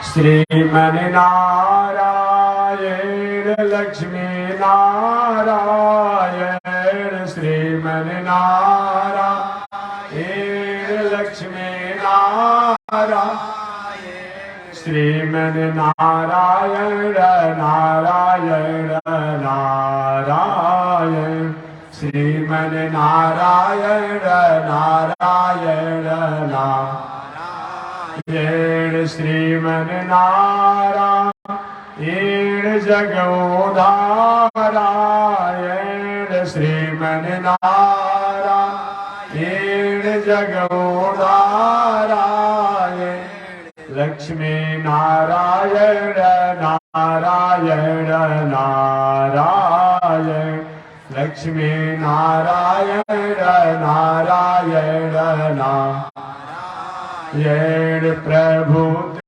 श्रीमन्नारायण लक्ष्मी नारायण श्रीमन्नारायण लक्ष्मी नारायण श्रीमन्नारायण नारायण नारायण श्रीमन्नारायण नारायण नारायण श्रीमन्नारायण जगोधारायण श्रीमन्नारायण जगोधारायण लक्ष्मी नारायण नारायण नारायण लक्ष्मी नारायण नारायण नारायण प्रभु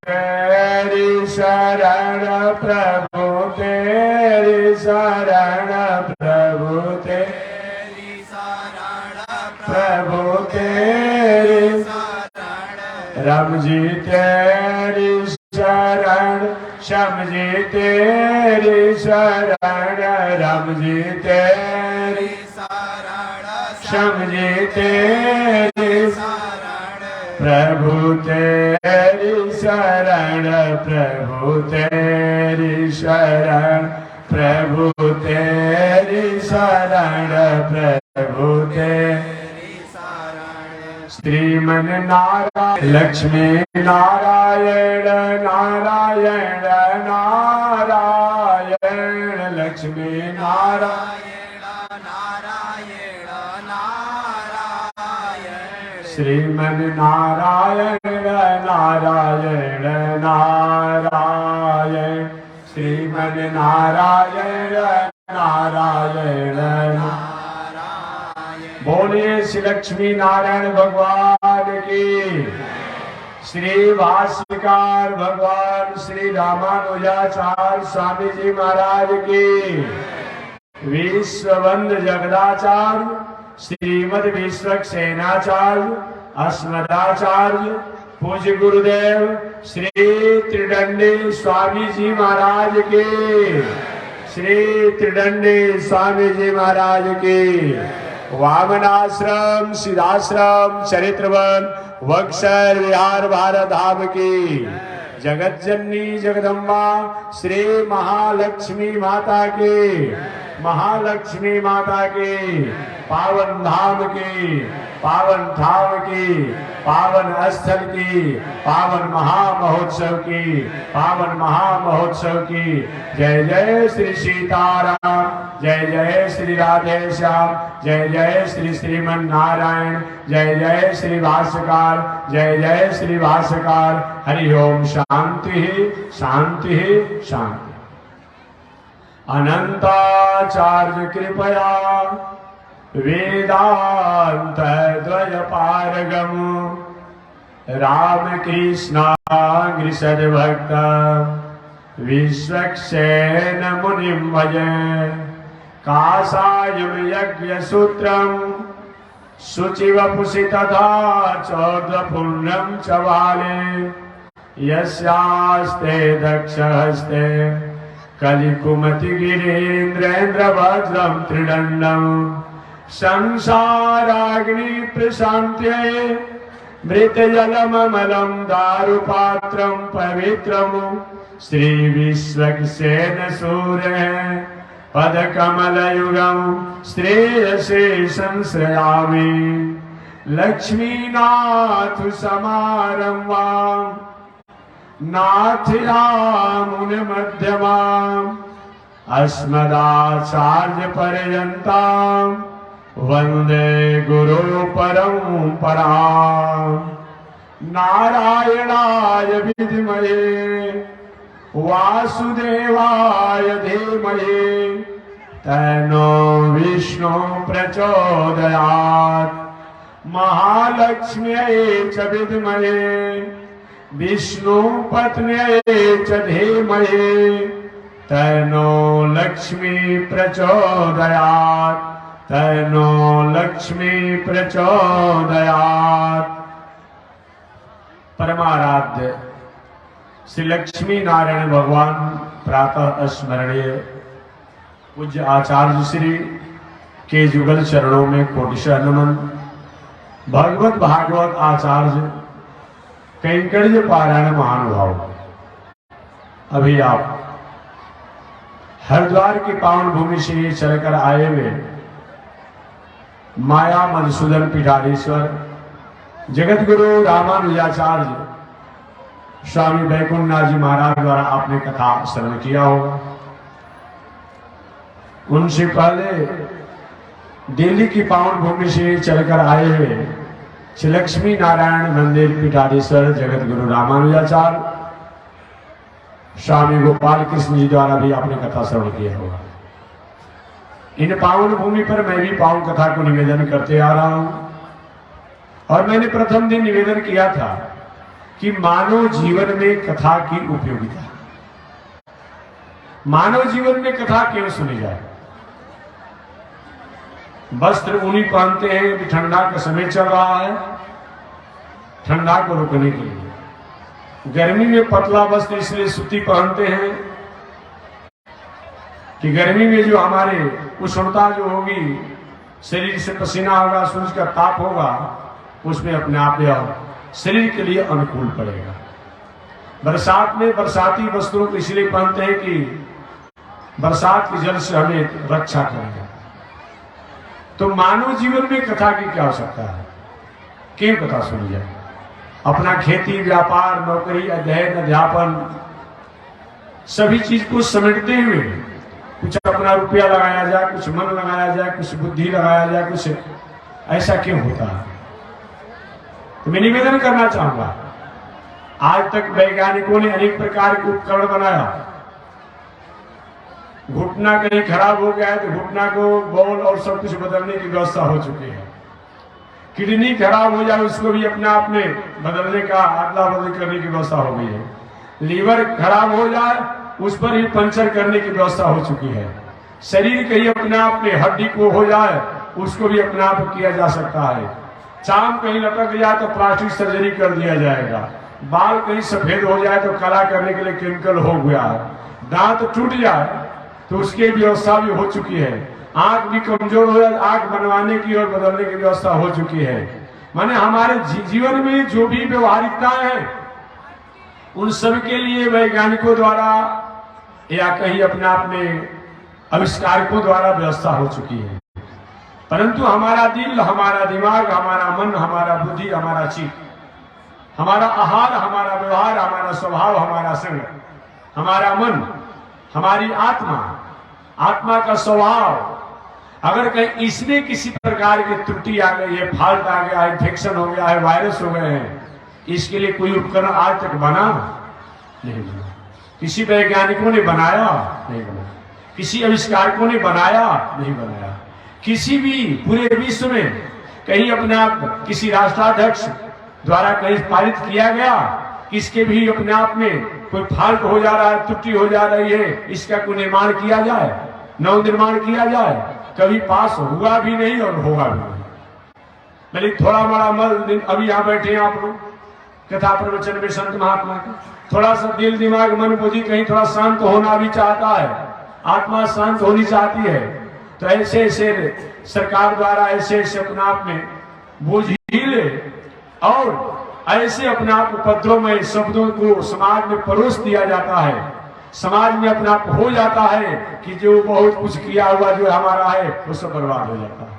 तेरी शरण प्रभु तेरी शरण प्रभु तेरी शरण प्रभु तेरी राम जी तेरी शरण श्याम जी तेरी शरण राम जी तेरी शरण श्याम जी तेरी शरण प्रभु तेरी शरण प्रभु तेरी शरण प्रभु तेरी शरण प्रभु तेरी श्रीमन्नारायण लक्ष्मी नारायण नारायण नारायण लक्ष्मी नारायण नारायण नारायण श्रीमन्नारायण नारायण नारायण श्रीमन्नारायण नारायण नारायण बोलिए श्री लक्ष्मी नारायण भगवान की। श्री भाष्यकार भगवान श्री रामानुजाचार्य स्वामी जी महाराज की। विश्ववंद जगदाचार्य श्रीमद विश्वक्सेनाचार्य अस्मदाचार्य पूज्य गुरुदेव श्री त्रिदंडी स्वामी जी महाराज की। श्री त्रिदंडी स्वामी जी महाराज की। वामनाश्रम सिद्धाश्रम चरित्रवन वक्सर विहार भारत धाम की। जगत जननी जगदम्बा श्री महालक्ष्मी माता की। महालक्ष्मी माता की पावन धाम की पावन धाम की पावन स्थल की पावन महामहोत्सव की पावन महामहोत्सव की। जय जय श्री सीताराम जय जय श्री राधे श्याम जय जय श्री श्रीमन्नारायण जय जय श्री भाष्यकार जय जय श्री भाष्यकार। हरि ओम शांति शांति शांति। अनंताचार्य कृपया वेदांत द्वय पारगम रामकृष्णाग्रसद भक्त विश्वक्सेन मुनिं भजे। काषायं यज्ञसूत्रं शुचिवपुषि तथा चौद्रपुण्यं च बाले यस्यास्ते दक्षहस्ते कलिकुमति गिरीन्द्रेन्द्र वज्रं त्रिदण्डं संसाराग्नि प्रशान्त्यै मृतजलममलं दारुपात्रं पवित्रं श्री विश्वक्सेन सूर्य पदकमलयुगं श्रेयसे संश्रयामि। लक्ष्मीनाथ समारम्भां नाथयामुनिमध्यमाम् अस्मदाचार्य पर्यन्तां वन्दे गुरु परम्पराम्। नारायणाय विद्महे वासुदेवाय धीमहि तन्नो विष्णु प्रचोदयात्। महालक्ष्म्यै च विद्महे विष्णु पत्न्यै च धीमहि तन्नो लक्ष्मी प्रचोदयात् तन्नो लक्ष्मी प्रचोदयात्। परमाराध्य श्री लक्ष्मी नारायण भगवान प्रातः स्मरणीय पूज्य आचार्य श्री के जुगल चरणों में कोटिशः नमन। भगवत भागवत आचार्य कैंकर्य पारायण महानुभाव, अभी आप हरिद्वार की पावन भूमि से चलकर आए हुए माया मधुसूदन पीठाधीश्वर जगत गुरु रामानुजाचार्य स्वामी वैकुंठनाथ जी महाराज द्वारा आपने कथा श्रवण किया होगा। उनसे पहले दिल्ली की पावन भूमि से चलकर आए हुए श्री लक्ष्मी नारायण मंदिर पीठाधीश्वर जगत गुरु रामानुजाचार्य स्वामी गोपाल कृष्ण जी द्वारा भी आपने कथा श्रवण किया होगा। इन पावन भूमि पर मैं भी पावन कथा को निवेदन करते आ रहा हूं। और मैंने प्रथम दिन निवेदन किया था कि मानव जीवन में कथा की उपयोगिता, मानव जीवन में कथा क्यों सुनी जाए। वस्त्र ऊनी पहनते हैं कि ठंडा का समय चल रहा है, ठंडा को रोकने के लिए। गर्मी में पतला वस्त्र इसलिए सूती पहनते हैं कि गर्मी में जो हमारे उष्णता जो होगी, शरीर से पसीना होगा, सूरज का ताप होगा, उसमें अपने आप यह शरीर के लिए अनुकूल पड़ेगा। बरसात में बरसाती वस्त्रों को इसलिए पहनते हैं कि बरसात के जल से हमें रक्षा करेगा। तो मानव जीवन में कथा की क्या आवश्यकता है, क्यों कथा सुनी जाए। अपना खेती, व्यापार, नौकरी, अध्ययन, अध्यापन सभी चीज को समेटते हुए कुछ अपना रुपया लगाया जाए, कुछ मन लगाया जाए, कुछ बुद्धि लगाया जाए, कुछ ऐसा क्यों होता है। तो मैं निवेदन करना चाहूंगा, आज तक वैज्ञानिकों ने अनेक प्रकार के उपकरण बनाया। घुटना कहीं खराब हो गया है तो घुटना को बॉल और सब कुछ बदलने की व्यवस्था हो चुकी है। किडनी खराब हो जाए उसको भी अपने आप में बदलने का, अदला बदली करने की व्यवस्था हो गई है। लीवर खराब हो जाए उस पर ही पंचर करने की व्यवस्था हो चुकी है। शरीर कहीं अपने आप में हड्डी को हो जाए उसको भी अपने आप किया जा सकता है। चाम कहीं लटक जाए तो प्लास्टिक सर्जरी कर दिया जाएगा। बाल कहीं सफेद हो जाए तो काला करने के लिए केमिकल हो गया है। दांत टूट जाए तो उसकी व्यवस्था भी हो चुकी है। आंख भी कमजोर हो जाए, आंख बनवाने की और बदलने की व्यवस्था हो चुकी है। माने हमारे जीवन में जो भी व्यवहारिकताएं हैं उन सब के लिए वैज्ञानिकों द्वारा या कहीं अपने आप में आविष्कारकों द्वारा व्यवस्था हो चुकी है। परंतु हमारा दिल, हमारा दिमाग, हमारा मन, हमारा बुद्धि, हमारा चित्त, हमारा आहार, हमारा व्यवहार, हमारा स्वभाव, हमारा संग, हमारा मन, हमारी आत्मा, आत्मा का स्वभाव, अगर कहीं इसमें किसी प्रकार की त्रुटि आ गई है, फॉल्ट आ गया है, इन्फेक्शन हो गया है, वायरस हो गए हैं, इसके लिए कोई उपकरण आज तक बना नहीं बना। किसी वैज्ञानिकों ने बनाया नहीं बना, किसी आविष्कारकों ने बनाया नहीं बनाया। किसी भी पूरे विश्व में कहीं अपने आप किसी राष्ट्राध्यक्ष द्वारा कहीं पारित किया गया, इसके भी अपने आप में कोई फाल्ट हो जा रहा है, त्रुटि हो जा रही है, इसका कोई निर्माण किया जाए, नव निर्माण किया जाए, कभी पास हुआ भी नहीं और होगा भी नहीं। भले थोड़ा बड़ा मल, अभी यहाँ बैठे हैं आप लोग कथा प्रवचन में संत महात्मा के, थोड़ा सा दिल, दिमाग, मन, बुद्धि कहीं थोड़ा शांत होना भी चाहता है, आत्मा शांत होनी चाहती है, तो ऐसे ऐसे सरकार द्वारा ऐसे ऐसे अपने आप में बोझिले और ऐसे अपने आप उपद्रवमय शब्दों को समाज में परोस दिया जाता है। समाज में अपने आप हो जाता है कि जो बहुत कुछ किया हुआ जो हमारा है वो सब बर्बाद हो जाता है।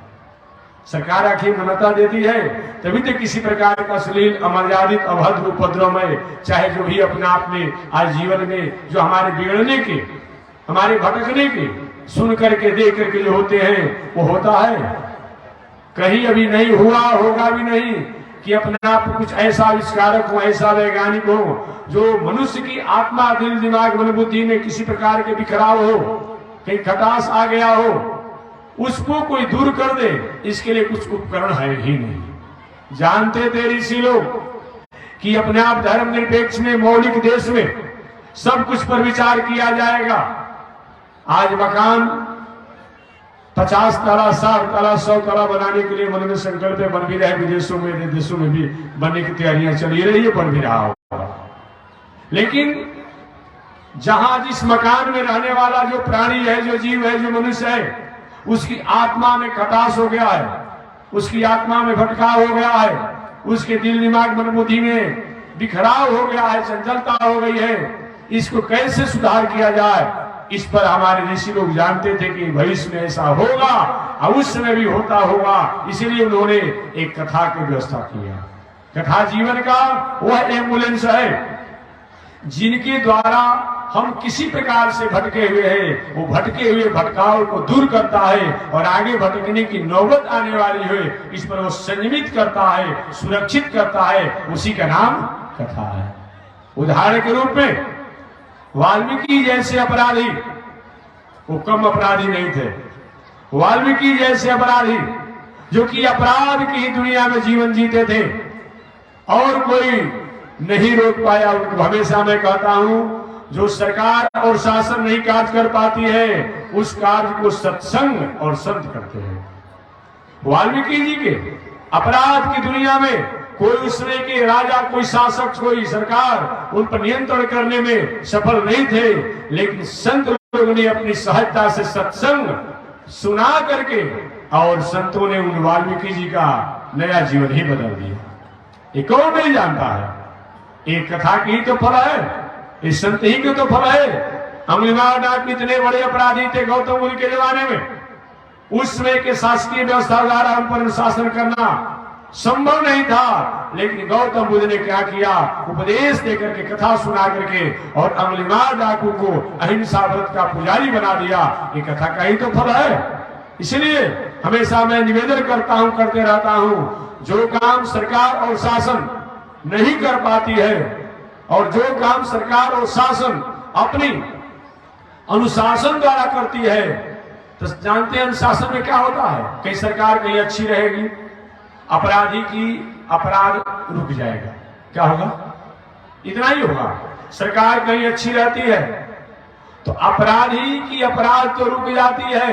सरकार आखिर मान्यता देती है तभी तो किसी प्रकार का अश्लील, अमर्यादित, अभद्र, उपद्रवमय, चाहे जो भी अपने आप में आज जीवन में जो हमारे बिगड़ने के, हमारे भटकने के, सुन करके देख करके जो होते हैं वो होता है। कहीं अभी नहीं हुआ, होगा भी नहीं कि अपने आप कुछ ऐसा आविष्कारक हो, ऐसा वैज्ञानिक हो जो मनुष्य की आत्मा, दिल, दिमाग, मन, बुद्धि में किसी प्रकार के बिखराव हो, कहीं खटास आ गया हो, उसको कोई दूर कर दे, इसके लिए कुछ उपकरण है ही नहीं। जानते थे ऋषि लोग कि अपने आप धर्मनिरपेक्ष में, मौलिक देश में सब कुछ पर विचार किया जाएगा। आज मकान 50 ताला, 60 ताला, 100 ताला बनाने के लिए मन में संकल्प बन भी रहे, विदेशों में, देशों में भी बनने की तैयारियां चली रही है, बन भी रहा होगा। लेकिन जहां जिस मकान में रहने वाला जो प्राणी है, जो जीव है, जो मनुष्य है, उसकी आत्मा में खटास हो गया है, उसकी आत्मा में भटकाव हो गया है, उसके दिल दिमाग मन बुद्धि में बिखराव हो गया है, चंचलता हो गई है। इसको कैसे सुधार किया जाए, इस पर हमारे ऋषि लोग जानते थे कि भविष्य में ऐसा होगा और उस समय भी होता होगा, इसीलिए उन्होंने एक कथा की व्यवस्था किया। कथा जीवन का वह एम्बुलेंस है जिनके द्वारा हम किसी प्रकार से भटके हुए हैं, वो भटके हुए भटकाव को दूर करता है और आगे भटकने की नौबत आने वाली है इस पर वो संयमित करता है, सुरक्षित करता है, उसी का नाम कथा है। उदाहरण के रूप में वाल्मीकि जैसे अपराधी, वो कम अपराधी नहीं थे, वाल्मीकि जैसे अपराधी जो कि अपराध की दुनिया में जीवन जीते थे और कोई नहीं रोक पाया उनको। हमेशा मैं कहता हूं, जो सरकार और शासन नहीं कार्य कर पाती है उस कार्य को सत्संग और संत करते हैं। वाल्मीकि जी के अपराध की दुनिया में कोई उस समय के राजा, कोई शासक, कोई सरकार उन पर नियंत्रण करने में सफल नहीं थे, लेकिन संत लोगों ने अपनी सहजता से सत्संग सुना करके और संतों ने उन वाल्मीकि जी का नया जीवन ही बदल दिया। ये कौन नहीं जानता है, एक कथा की ही तो फल है, इस संत ही के तो फल है। अंगुलीमाल डाक इतने बड़े अपराधी थे गौतम बुद्ध के जमाने में, उस समय के शासकीय व्यवस्था द्वारा उन पर शासन करना संभव नहीं था, लेकिन गौतम बुद्ध ने क्या किया, उपदेश देकर के, कथा सुना करके और अंगुलीमाल डाकू को अहिंसा व्रत का पुजारी बना दिया। ये कथा का ही तो फल है। इसलिए हमेशा मैं निवेदन करता हूं, करते रहता हूं, जो काम सरकार और शासन नहीं कर पाती है और जो काम सरकार और शासन अपनी अनुशासन द्वारा करती है, तो जानते हैं अनुशासन में क्या होता है, कहीं सरकार कहीं अच्छी रहेगी, अपराधी की अपराध रुक जाएगा, क्या होगा, इतना ही होगा। सरकार कहीं अच्छी रहती है तो अपराधी की अपराध तो रुक जाती है,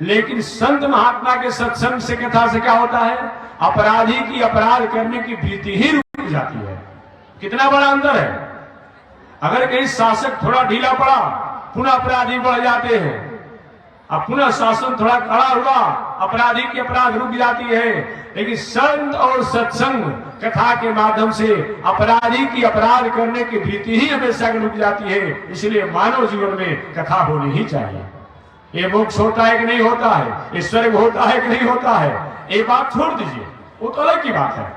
लेकिन संत महात्मा के सत्संग से, कथा से क्या होता है, अपराधी की अपराध करने की वृत्ति ही रुक जाती है। कितना बड़ा अंतर है। अगर कहीं शासक थोड़ा ढीला पड़ा पुनः अपराधी बढ़ जाते हैं, अब पुनः शासन थोड़ा कड़ा हुआ अपराधी की अपराध रुक जाती है, लेकिन संत और सत्संग कथा के माध्यम से अपराधी की अपराध करने की वृत्ति ही हमेशा रुक जाती है। इसलिए मानव जीवन में कथा होनी ही चाहिए। ये मोक्ष होता है कि नहीं होता है, ये स्वर्ग होता है कि नहीं होता है, ये बात छोड़ दीजिए, वो तो अलग की बात है।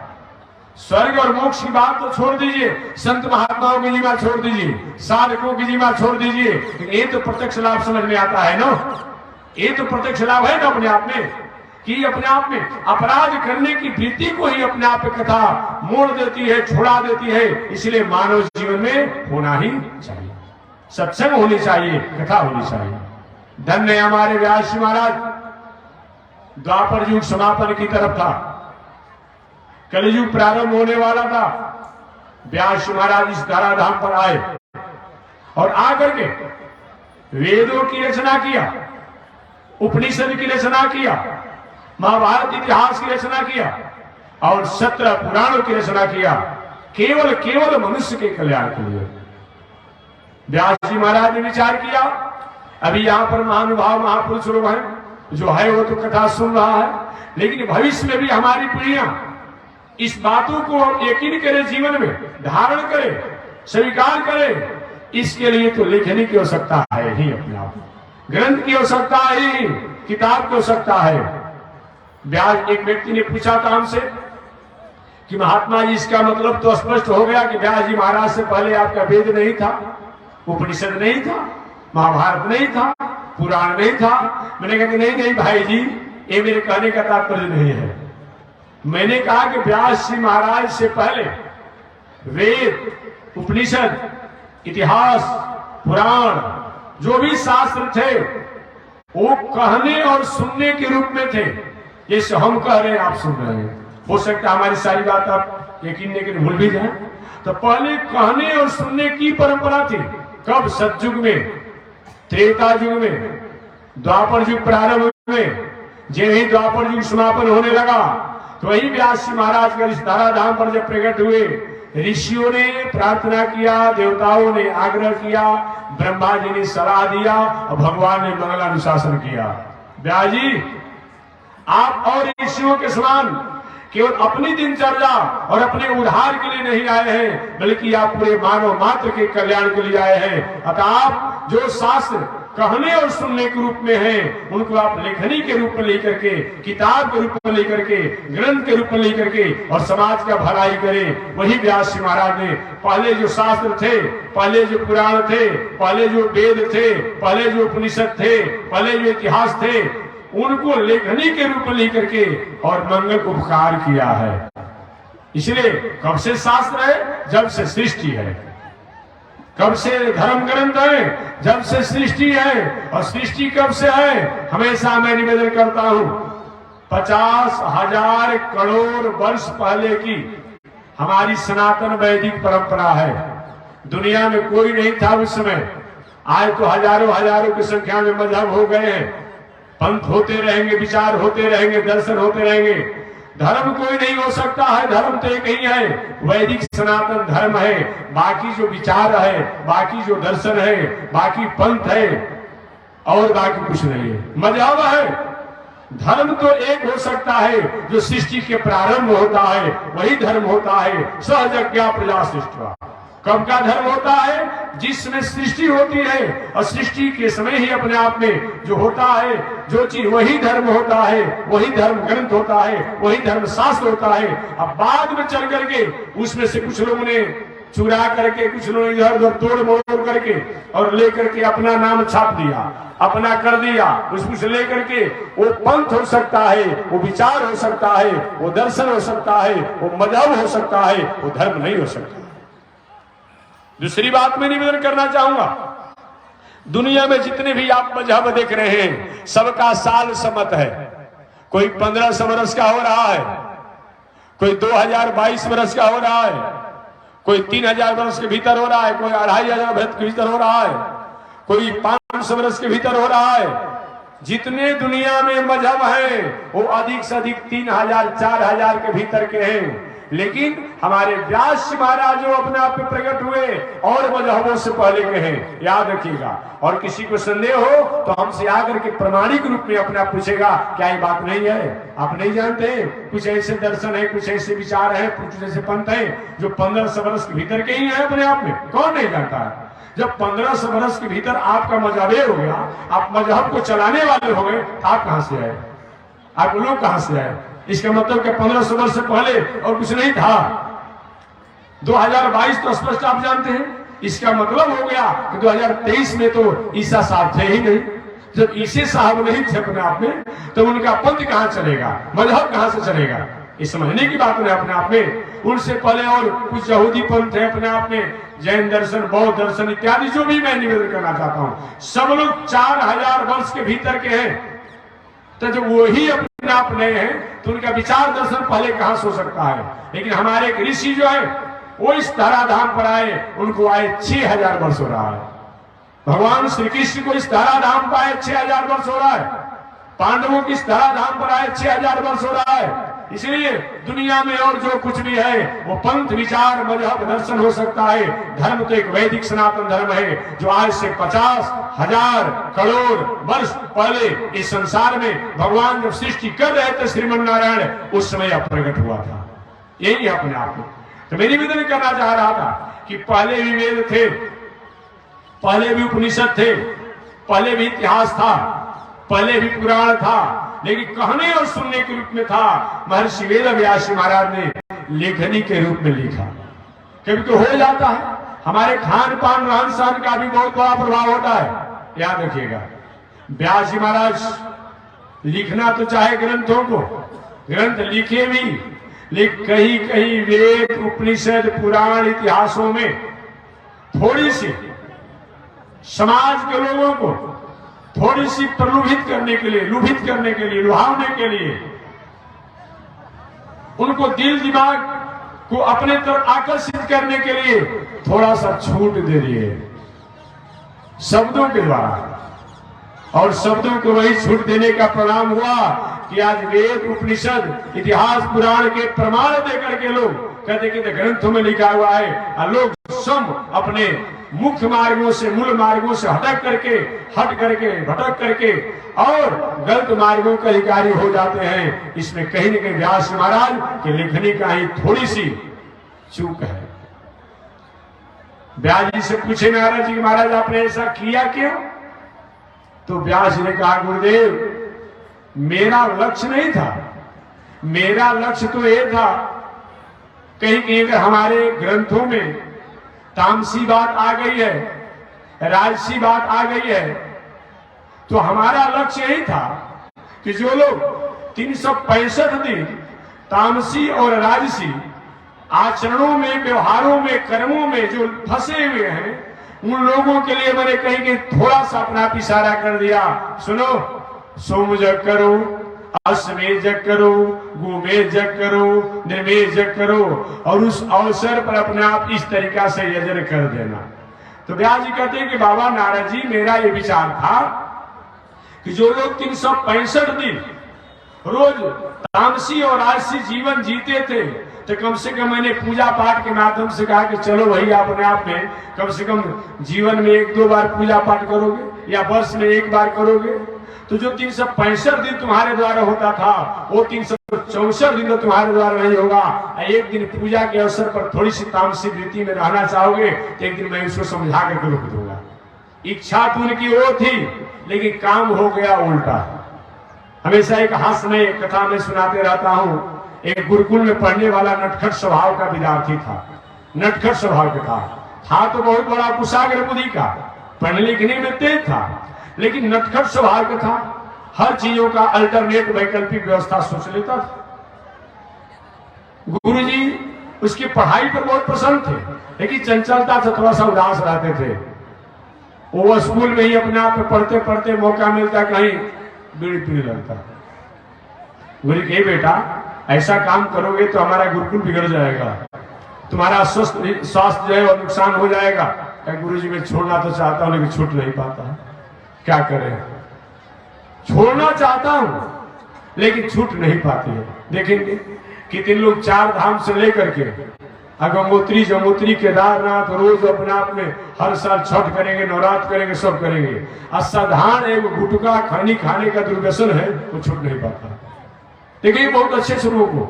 स्वर्ग और मोक्ष की बात तो छोड़ दीजिए, संत महात्माओं की जिम्मा छोड़ दीजिए, साधकों की जिम्मा छोड़ दीजिए, ये तो प्रत्यक्ष लाभ समझ में आता है ना, ये तो प्रत्यक्ष लाभ है ना अपने आप में, कि अपने आप में अपराध करने की वृत्ति को ही अपने आप में कथा मोड़ देती है, छोड़ा देती है। इसलिए मानव जीवन में होना ही चाहिए, सत्संग होनी चाहिए, कथा होनी चाहिए। धन्य हमारे व्यास जी महाराज, द्वापर युग समापन की तरफ था, कलयुग प्रारंभ होने वाला था। व्यास जी महाराज इस धराधाम पर आए और आकर के वेदों की रचना किया, उपनिषद की रचना किया, महाभारत इतिहास की रचना किया और 17 पुराणों की रचना किया, केवल मनुष्य के कल्याण के लिए। व्यास जी महाराज ने विचार किया, अभी यहाँ पर महानुभाव महापुरुष लोग हैं, जो है वो तो कथा सुन रहा है, लेकिन भविष्य में भी हमारी पीढ़ियां इस बातों को यकीन करे, जीवन में धारण करे, स्वीकार करे, इसके लिए तो लिखने की आवश्यकता है ही, अपने आप ग्रंथ की आवश्यकता है, किताब की आवश्यकता है। व्यास, एक व्यक्ति ने पूछा था हमसे कि महात्मा जी इसका मतलब तो स्पष्ट हो गया कि व्यास जी महाराज से पहले आपका वेद नहीं था, उपनिषद नहीं था, महाभारत नहीं था, पुराण नहीं था। मैंने कहा कि नहीं भाई जी, ये मेरे कहने का तात्पर्य नहीं है। मैंने कहा कि व्यास जी महाराज से पहले वेद, उपनिषद, इतिहास, पुराण, जो भी शास्त्र थे वो कहने और सुनने के रूप में थे। जैसे हम कह रहे हैं, आप सुन रहे हैं, हो सकता है हमारी सारी बात आप यकीन नहीं भूल भी जाए। तो पहले कहने और सुनने की परंपरा थी। कब? सतयुग में, त्रेता युग में, द्वापर युग प्रारंभ में। जब ही द्वापर युग समापन होने लगा तो वही व्यास जी महाराज का इस धराधाम पर जब प्रकट हुए ऋषियों ने प्रार्थना किया, देवताओं ने आग्रह किया, ब्रह्मा जी ने सलाह दिया और भगवान ने मंगलानुशासन किया। व्यास जी, आप और ऋषियों के समान केवल अपनी दिनचर्या और अपने उद्धार के लिए नहीं आए हैं, बल्कि आप पूरे मानव मात्र के कल्याण के लिए आए हैं। अतः आप जो शास्त्र कहने और सुनने के रूप में हैं, उनको आप लेखनी के रूप में लेकर के, किताब के रूप में लेकर के, ग्रंथ के रूप में लेकर के और समाज का भलाई करें। वही व्यास जी महाराज ने पहले जो शास्त्र थे, पहले जो पुराण थे, पहले जो वेद थे, पहले जो उपनिषद थे, पहले जो इतिहास थे, उनको लेखनी के रूप में लेकर के और मंगल उपकार किया है। इसलिए कब से शास्त्र है? जब से सृष्टि है। कब से धर्म ग्रंथ है? जब से सृष्टि है। और सृष्टि कब से है? हमेशा मैं निवेदन करता हूं, 50,000 करोड़ वर्ष पहले की हमारी सनातन वैदिक परंपरा है। दुनिया में कोई नहीं था उस समय। आज तो हजारों हजारों की संख्या में मजहब हो गए हैं, पंथ होते रहेंगे, विचार होते रहेंगे, दर्शन होते रहेंगे। धर्म कोई नहीं हो सकता है, धर्म तो एक ही है, वैदिक सनातन धर्म है। बाकी जो विचार है, बाकी जो दर्शन है, बाकी पंथ है और बाकी कुछ नहीं है, मजहब है। धर्म तो एक हो सकता है, जो सृष्टि के प्रारंभ होता है वही धर्म होता है। सहजज्ञा प्रजा सृष्टि। कब का धर्म होता है? जिसमें सृष्टि होती है और सृष्टि के समय ही अपने आप में जो होता है, जो चीज, वही धर्म होता है, वही धर्म ग्रंथ होता है, वही धर्म शास्त्र होता है। अब बाद में चल करके उसमें से कुछ लोगों ने चुरा करके, कुछ लोगों ने इधर उधर तोड़ मोड़ करके और लेकर के अपना नाम छाप दिया, अपना कर दिया। उसमें से लेकर के वो पंथ हो सकता है, वो विचार हो सकता है, वो दर्शन हो सकता है, वो मजहब हो सकता है, वो धर्म नहीं हो सकता। दूसरी बात मैं निवेदन करना चाहूंगा, दुनिया में जितने भी आप मजहब देख रहे हैं, सबका साल सम्मत है। कोई 1500 वर्ष का हो रहा है, कोई 2022 वर्ष का हो रहा है, कोई 3000 वर्ष के भीतर हो रहा है, कोई 2500 वर्ष के भीतर हो रहा है, कोई 500 वर्ष के भीतर हो रहा है। जितने दुनिया में मजहब हैं वो अधिक से अधिक 3000 4000 के भीतर के हैं। लेकिन हमारे व्यास महाराज जो अपने आप में प्रकट हुए और मजहबों से पहले के हैं, याद रखिएगा। और किसी को संदेह हो तो हमसे आकर के प्रमाणिक रूप में अपने आप पूछेगा, क्या ये बात नहीं है? आप नहीं जानते? कुछ ऐसे दर्शन है, कुछ ऐसे विचार है, कुछ ऐसे पंथ है जो 1500 वर्ष के भीतर के ही है अपने आप में। कौन नहीं जानता है? जब 1500 वर्ष के भीतर आपका मजहब हो गया, आप मजहब को चलाने वाले हो गए, आप कहां से आए? आप लोग कहां से आए? इसका मतलब कि 1500 वर्ष से पहले और कुछ नहीं था। 2022 तो स्पष्ट आप जानते हैं। इसका मतलब हो गया कि 2023 में तो ईसा साहब थे ही नहीं। जब ईसे साहब नहीं थे अपने आप में, तो उनका पंथ कहां चलेगा, मजहब कहां से चलेगा? इस समझने की बात है अपने आप में। उनसे पहले और कुछ यहूदी पंथ है अपने आप में, जैन दर्शन, बौद्ध दर्शन इत्यादि, जो भी मैं निवेदन करना चाहता हूं, सब लोग 4000 वर्ष के भीतर के हैं। तो जब वही अपने आप नए हैं तो उनका विचार दर्शन पहले कहां से हो सकता है? लेकिन हमारे एक ऋषि जो है वो इस धराधाम पर आए, उनको आए 6000 वर्ष हो रहा है। भगवान श्री कृष्ण को इस धराधाम पर आए 6000 वर्ष हो रहा है। पांडवों की इस धराधाम पर आए 6000 वर्ष हो रहा है। इसलिए दुनिया में और जो कुछ भी है वो पंथ, विचार, मजहब, दर्शन हो सकता है। धर्म तो एक वैदिक सनातन धर्म है जो आज से 50,000 करोड़ वर्ष पहले इस संसार में भगवान जब सृष्टि कर रहे थे, श्रीमन नारायण, उस समय यह प्रकट हुआ था। यही अपने आप में तो मैं निवेदन करना चाह रहा था कि पहले भी वेद थे, पहले भी उपनिषद थे, पहले भी इतिहास था, पहले भी पुराण था, लेकिन कहने और सुनने के रूप में था। महर्षि वेद व्यास महाराज ने लेखनी के रूप में लिखा। कभी तो हो जाता है, हमारे खान पान रहन सहन का भी बहुत बड़ा प्रभाव होता है, याद रखिएगा। व्यास महाराज लिखना तो चाहे ग्रंथों को, ग्रंथ लिखे भी, लेकिन कहीं कहीं वेद, उपनिषद, पुराण, इतिहासों में थोड़ी सी समाज के लोगों को थोड़ी सी प्रलोभित करने के लिए, लुभित करने के लिए, लुभावने के लिए, उनको दिल दिमाग को अपने तरफ आकर्षित करने के लिए थोड़ा सा छूट दे दिए शब्दों के द्वारा। और शब्दों को वही छूट देने का परिणाम हुआ कि आज वेद, उपनिषद, इतिहास, पुराण के प्रमाण देकर के लोग कहते कि ग्रंथों में लिखा हुआ है लोग सब अपने मुख्य मार्गों से, मूल मार्गों से हट करके भटक करके और गलत मार्गों के अधिकारी हो जाते हैं। इसमें कहीं न कहीं व्यास महाराज के लिखने का ही थोड़ी सी चूक है। व्यास जी से पूछे महाराज जी, महाराज आपने ऐसा किया क्यों? तो व्यास जी ने कहा, गुरुदेव मेरा लक्ष्य नहीं था, मेरा लक्ष्य तो ये था कहीं कहीं अगर हमारे ग्रंथों में तामसी बात आ गई है, राजसी बात आ गई है, तो हमारा लक्ष्य यही था कि जो लोग 365 दिन तामसी और राजसी आचरणों में, व्यवहारों में, कर्मों में जो फंसे हुए हैं, उन लोगों के लिए मैंने कहीं कि थोड़ा सा अपना इशारा कर दिया। सुनो, सोम जग करो, अश्वमेध जग करो, गोमेध जग करो, निर्मेध जग करो और उस अवसर पर अपने आप इस तरीका से यजन कर देना। तो व्यास जी कहते हैं कि बाबा नारद जी, मेरा ये विचार था कि जो लोग 365 दिन रोज तामसी और राजसी जीवन जीते थे, तो कम से कम मैंने पूजा पाठ के माध्यम से कहा कि चलो भैया अपने आप में कम से कम जीवन में 1-2 बार पूजा पाठ करोगे या वर्ष में 1 बार करोगे, तो जो 365 दिन तुम्हारे द्वारा होता था वो 364 दिन तो तुम्हारे द्वारा नहीं होगा। एक दिन पूजा के अवसर पर थोड़ी सी तामसी वृत्ति में रहना चाहोगे तो एक दिन मैं उसको समझा करके रोक दूंगा। इच्छा तो उनकी वो थी, लेकिन काम हो गया उल्टा। हमेशा एक हास्य कथा में सुनाते रहता हूँ। एक गुरुकुल में पढ़ने वाला नटखट स्वभाव का विद्यार्थी था। नटखट स्वभाव का था तो बहुत बड़ा कुशाग्र बुद्धि का, पढ़ने लिखने में तेज था, लेकिन नटखट स्वभाव का था। हर चीजों का अल्टरनेट वैकल्पिक व्यवस्था सोच लेता था। गुरुजी उसकी पढ़ाई पर बहुत प्रसन्न थे, लेकिन चंचलता से थोड़ा सा उदास रहते थे। वो स्कूल में ही अपने आप में पढ़ते पढ़ते मौका मिलता कहीं बीड़ी पीने लगता। गुरु कहे, बेटा ऐसा काम करोगे तो हमारा गुरुकुल बिगड़ जाएगा, तुम्हारा स्वास्थ्य जो है और नुकसान हो जाएगा। गुरु जी मैं छोड़ना तो चाहता हूं लेकिन छूट नहीं पाता, क्या करें? छोड़ना चाहता हूं लेकिन छूट नहीं पाती है। देखेंगे कितने लोग 4 धाम से लेकर के गंगोत्री, जमुत्री, केदारनाथ रोज अपने आप में हर साल छठ करेंगे, नवरात्र करेंगे, सब करेंगे। असाधारण एक गुटखा खैनी खाने का दुर्व्यसन है, वो छूट नहीं पाता। देखिए बहुत अच्छे से रोको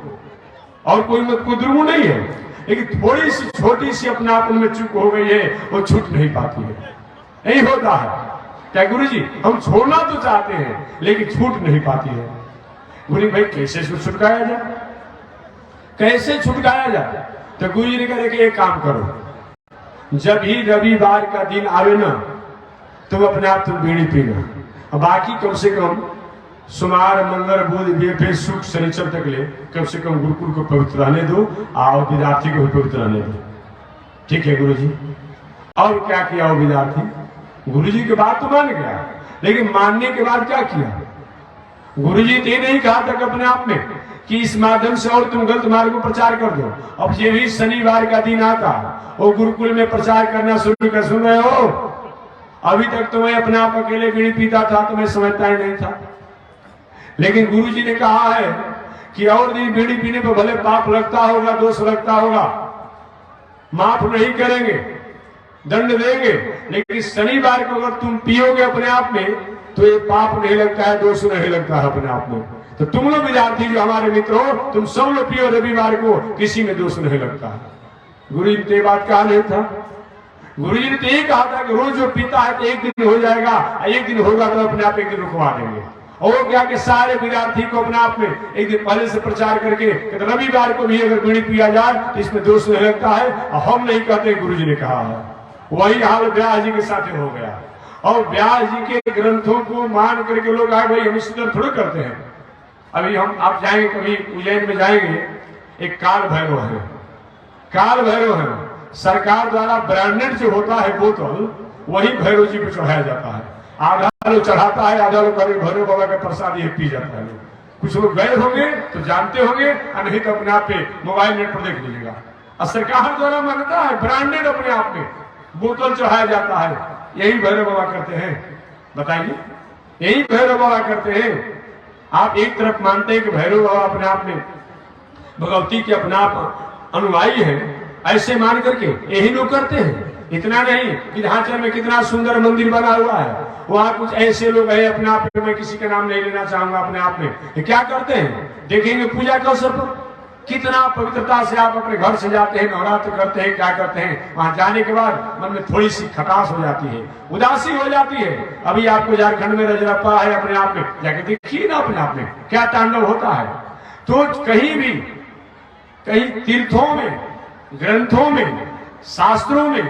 और कोई दुर्गुण नहीं है, लेकिन थोड़ी सी छोटी सी अपने आप में चूक हो गई है, वो छूट नहीं पाती है। यही होता है। क्या गुरु जी हम छोड़ना तो चाहते हैं लेकिन छूट नहीं पाती है। गुरु भाई कैसे छुटकाया जाए, कैसे छुटकाया जाए? तो गुरु जी ने कहा कि एक काम करो, जब ही रविवार का दिन आवे ना तुम अपने आप तुम बीड़ी पीना, और बाकी कम से कम सोमवार, मंगल, बुध, बृहस्पति, शुक्र, शनिचर तक ले कम से कम गुरुकुल को पवित्र रहने दो और विद्यार्थी को भी पवित्र रहने दो। ठीक है गुरु जी। और क्या किया वो विद्यार्थी? गुरु जी की बात तो मान गया, लेकिन मानने के बाद क्या किया? गुरु जी ने नहीं कहा था अपने आप में कि इस माध्यम से और तुम गलत मार्ग को प्रचार कर दो। अब ये भी शनिवार का दिन आता वो गुरुकुल में प्रचार करना शुरू कर, सुन रहे हो? अभी तक तो मैं अपने आप अकेले बीड़ी पीता था तो मैं समझता ही नहीं था, लेकिन गुरु जी ने कहा है कि और दिन बीड़ी पीने पर भले पाप लगता होगा, दोष लगता होगा, माफ नहीं करेंगे, दंड देंगे, लेकिन शनिवार को अगर तुम पियोगे अपने आप में तो ये पाप नहीं लगता है, दोष नहीं लगता है अपने आप में। तो तुम लोग विद्यार्थी जो हमारे मित्र हो, तुम सब लोग पियो रविवार को, किसी में दोष नहीं लगता है। गुरु जी ने ये बात कहा नहीं था। गुरु जी ने तो ये कहा था कि रोज जो पीता है तो एक दिन हो जाएगा, एक दिन होगा तो अपने आप एक दिन रुकवा देंगे। और क्या कि सारे विद्यार्थी को अपने आप में एक दिन पहले से प्रचार करके रविवार को भी अगर बीड़ी पिया जाए तो इसमें दोष नहीं लगता है। और हम नहीं कहते, गुरु जी ने कहा है। वही हाल व्यास जी के साथ हो गया। और व्यास जी के ग्रंथों को मान करके लोग आए भाई हम इस तरह थोड़े करते हैं। अभी हम आप जाएंगे कभी उज्जैन में जाएंगे, एक काल भैरव है, काल भैरव है, सरकार द्वारा ब्रांडेड जो होता है बोतल वही भैरव जी को चढ़ाया जाता है। आधा लोग चढ़ाता है, आधा लोग भैरव बाबा का प्रसाद ये पी जाता है। कुछ लोग गए होंगे तो जानते होंगे, नहीं तो अपने आप पे मोबाइल नेट पर देख लीजिएगा। और सरकार द्वारा मानता है ब्रांडेड अपने आप में बोतल चढ़ाया जाता है। यही भैरव बाबा करते हैं, बताइए, यही भैरव बाबा करते हैं। आप एक तरफ मानते हैं कि भैरव बाबा अपने आप में भगवती के अपना आप अनुयायी हैं, ऐसे मान करके यही लोग करते हैं। इतना नहीं, विंध्याचल में कितना सुंदर मंदिर बना हुआ है, वहां कुछ ऐसे लोग हैं अपने आप में, मैं किसी का नाम नहीं लेना चाहूंगा, अपने आप में क्या करते हैं देखेंगे, पूजा के अवसर पर कितना पवित्रता से आप अपने घर से जाते हैं, नवरात्र करते हैं, क्या करते हैं, वहां जाने के बाद मन में थोड़ी सी खटास हो जाती है, उदासी हो जाती है। अभी आपको झारखंड में रजरप्पा है, अपने आप में जाके देखिए ना अपने आप में क्या तांडव होता है। तो कहीं भी, कहीं तीर्थों में, ग्रंथों में, शास्त्रों में,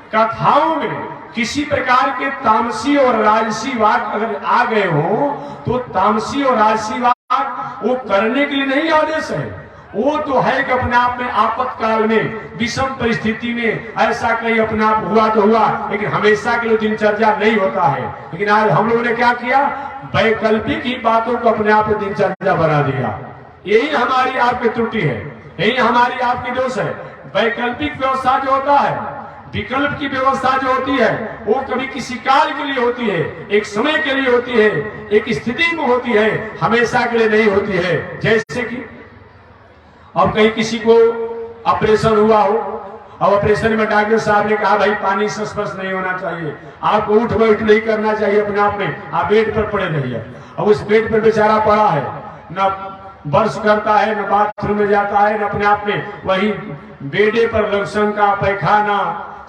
कथाओं में किसी प्रकार के तामसी और राजसी वाक अगर आ गए हो, तो तामसी और राजसी वाक वो करने के लिए नहीं आदेश है, वो तो है कि अपने आप में आपातकाल में, विषम परिस्थिति में ऐसा कहीं अपने आप हुआ तो हुआ, लेकिन हमेशा के लिए दिनचर्या नहीं होता है। लेकिन आज हम लोगों ने क्या किया, वैकल्पिक ही बातों को अपने आप में दिनचर्या बना दिया। यही हमारी आपकी त्रुटि है, यही हमारी आपकी दोष है। वैकल्पिक व्यवस्था जो होता है, विकल्प की व्यवस्था जो होती है, वो कभी किसी काल के लिए होती है, एक समय के लिए होती है, एक स्थिति में होती है, हमेशा के लिए नहीं होती है। जैसे कि अब कहीं किसी को ऑपरेशन हुआ हो, अब ऑपरेशन में डॉक्टर साहब ने कहा भाई पानी से स्पर्श नहीं होना चाहिए, आपको उठ बैठ नहीं करना चाहिए, अपने आप में आप बेड पर पड़े रहिए। अब उस बेड पर बेचारा पड़ा है, न ब्रश करता है, न बाथरूम में जाता है, न अपने आप में वही बेडे पर लक्षण का पैखाना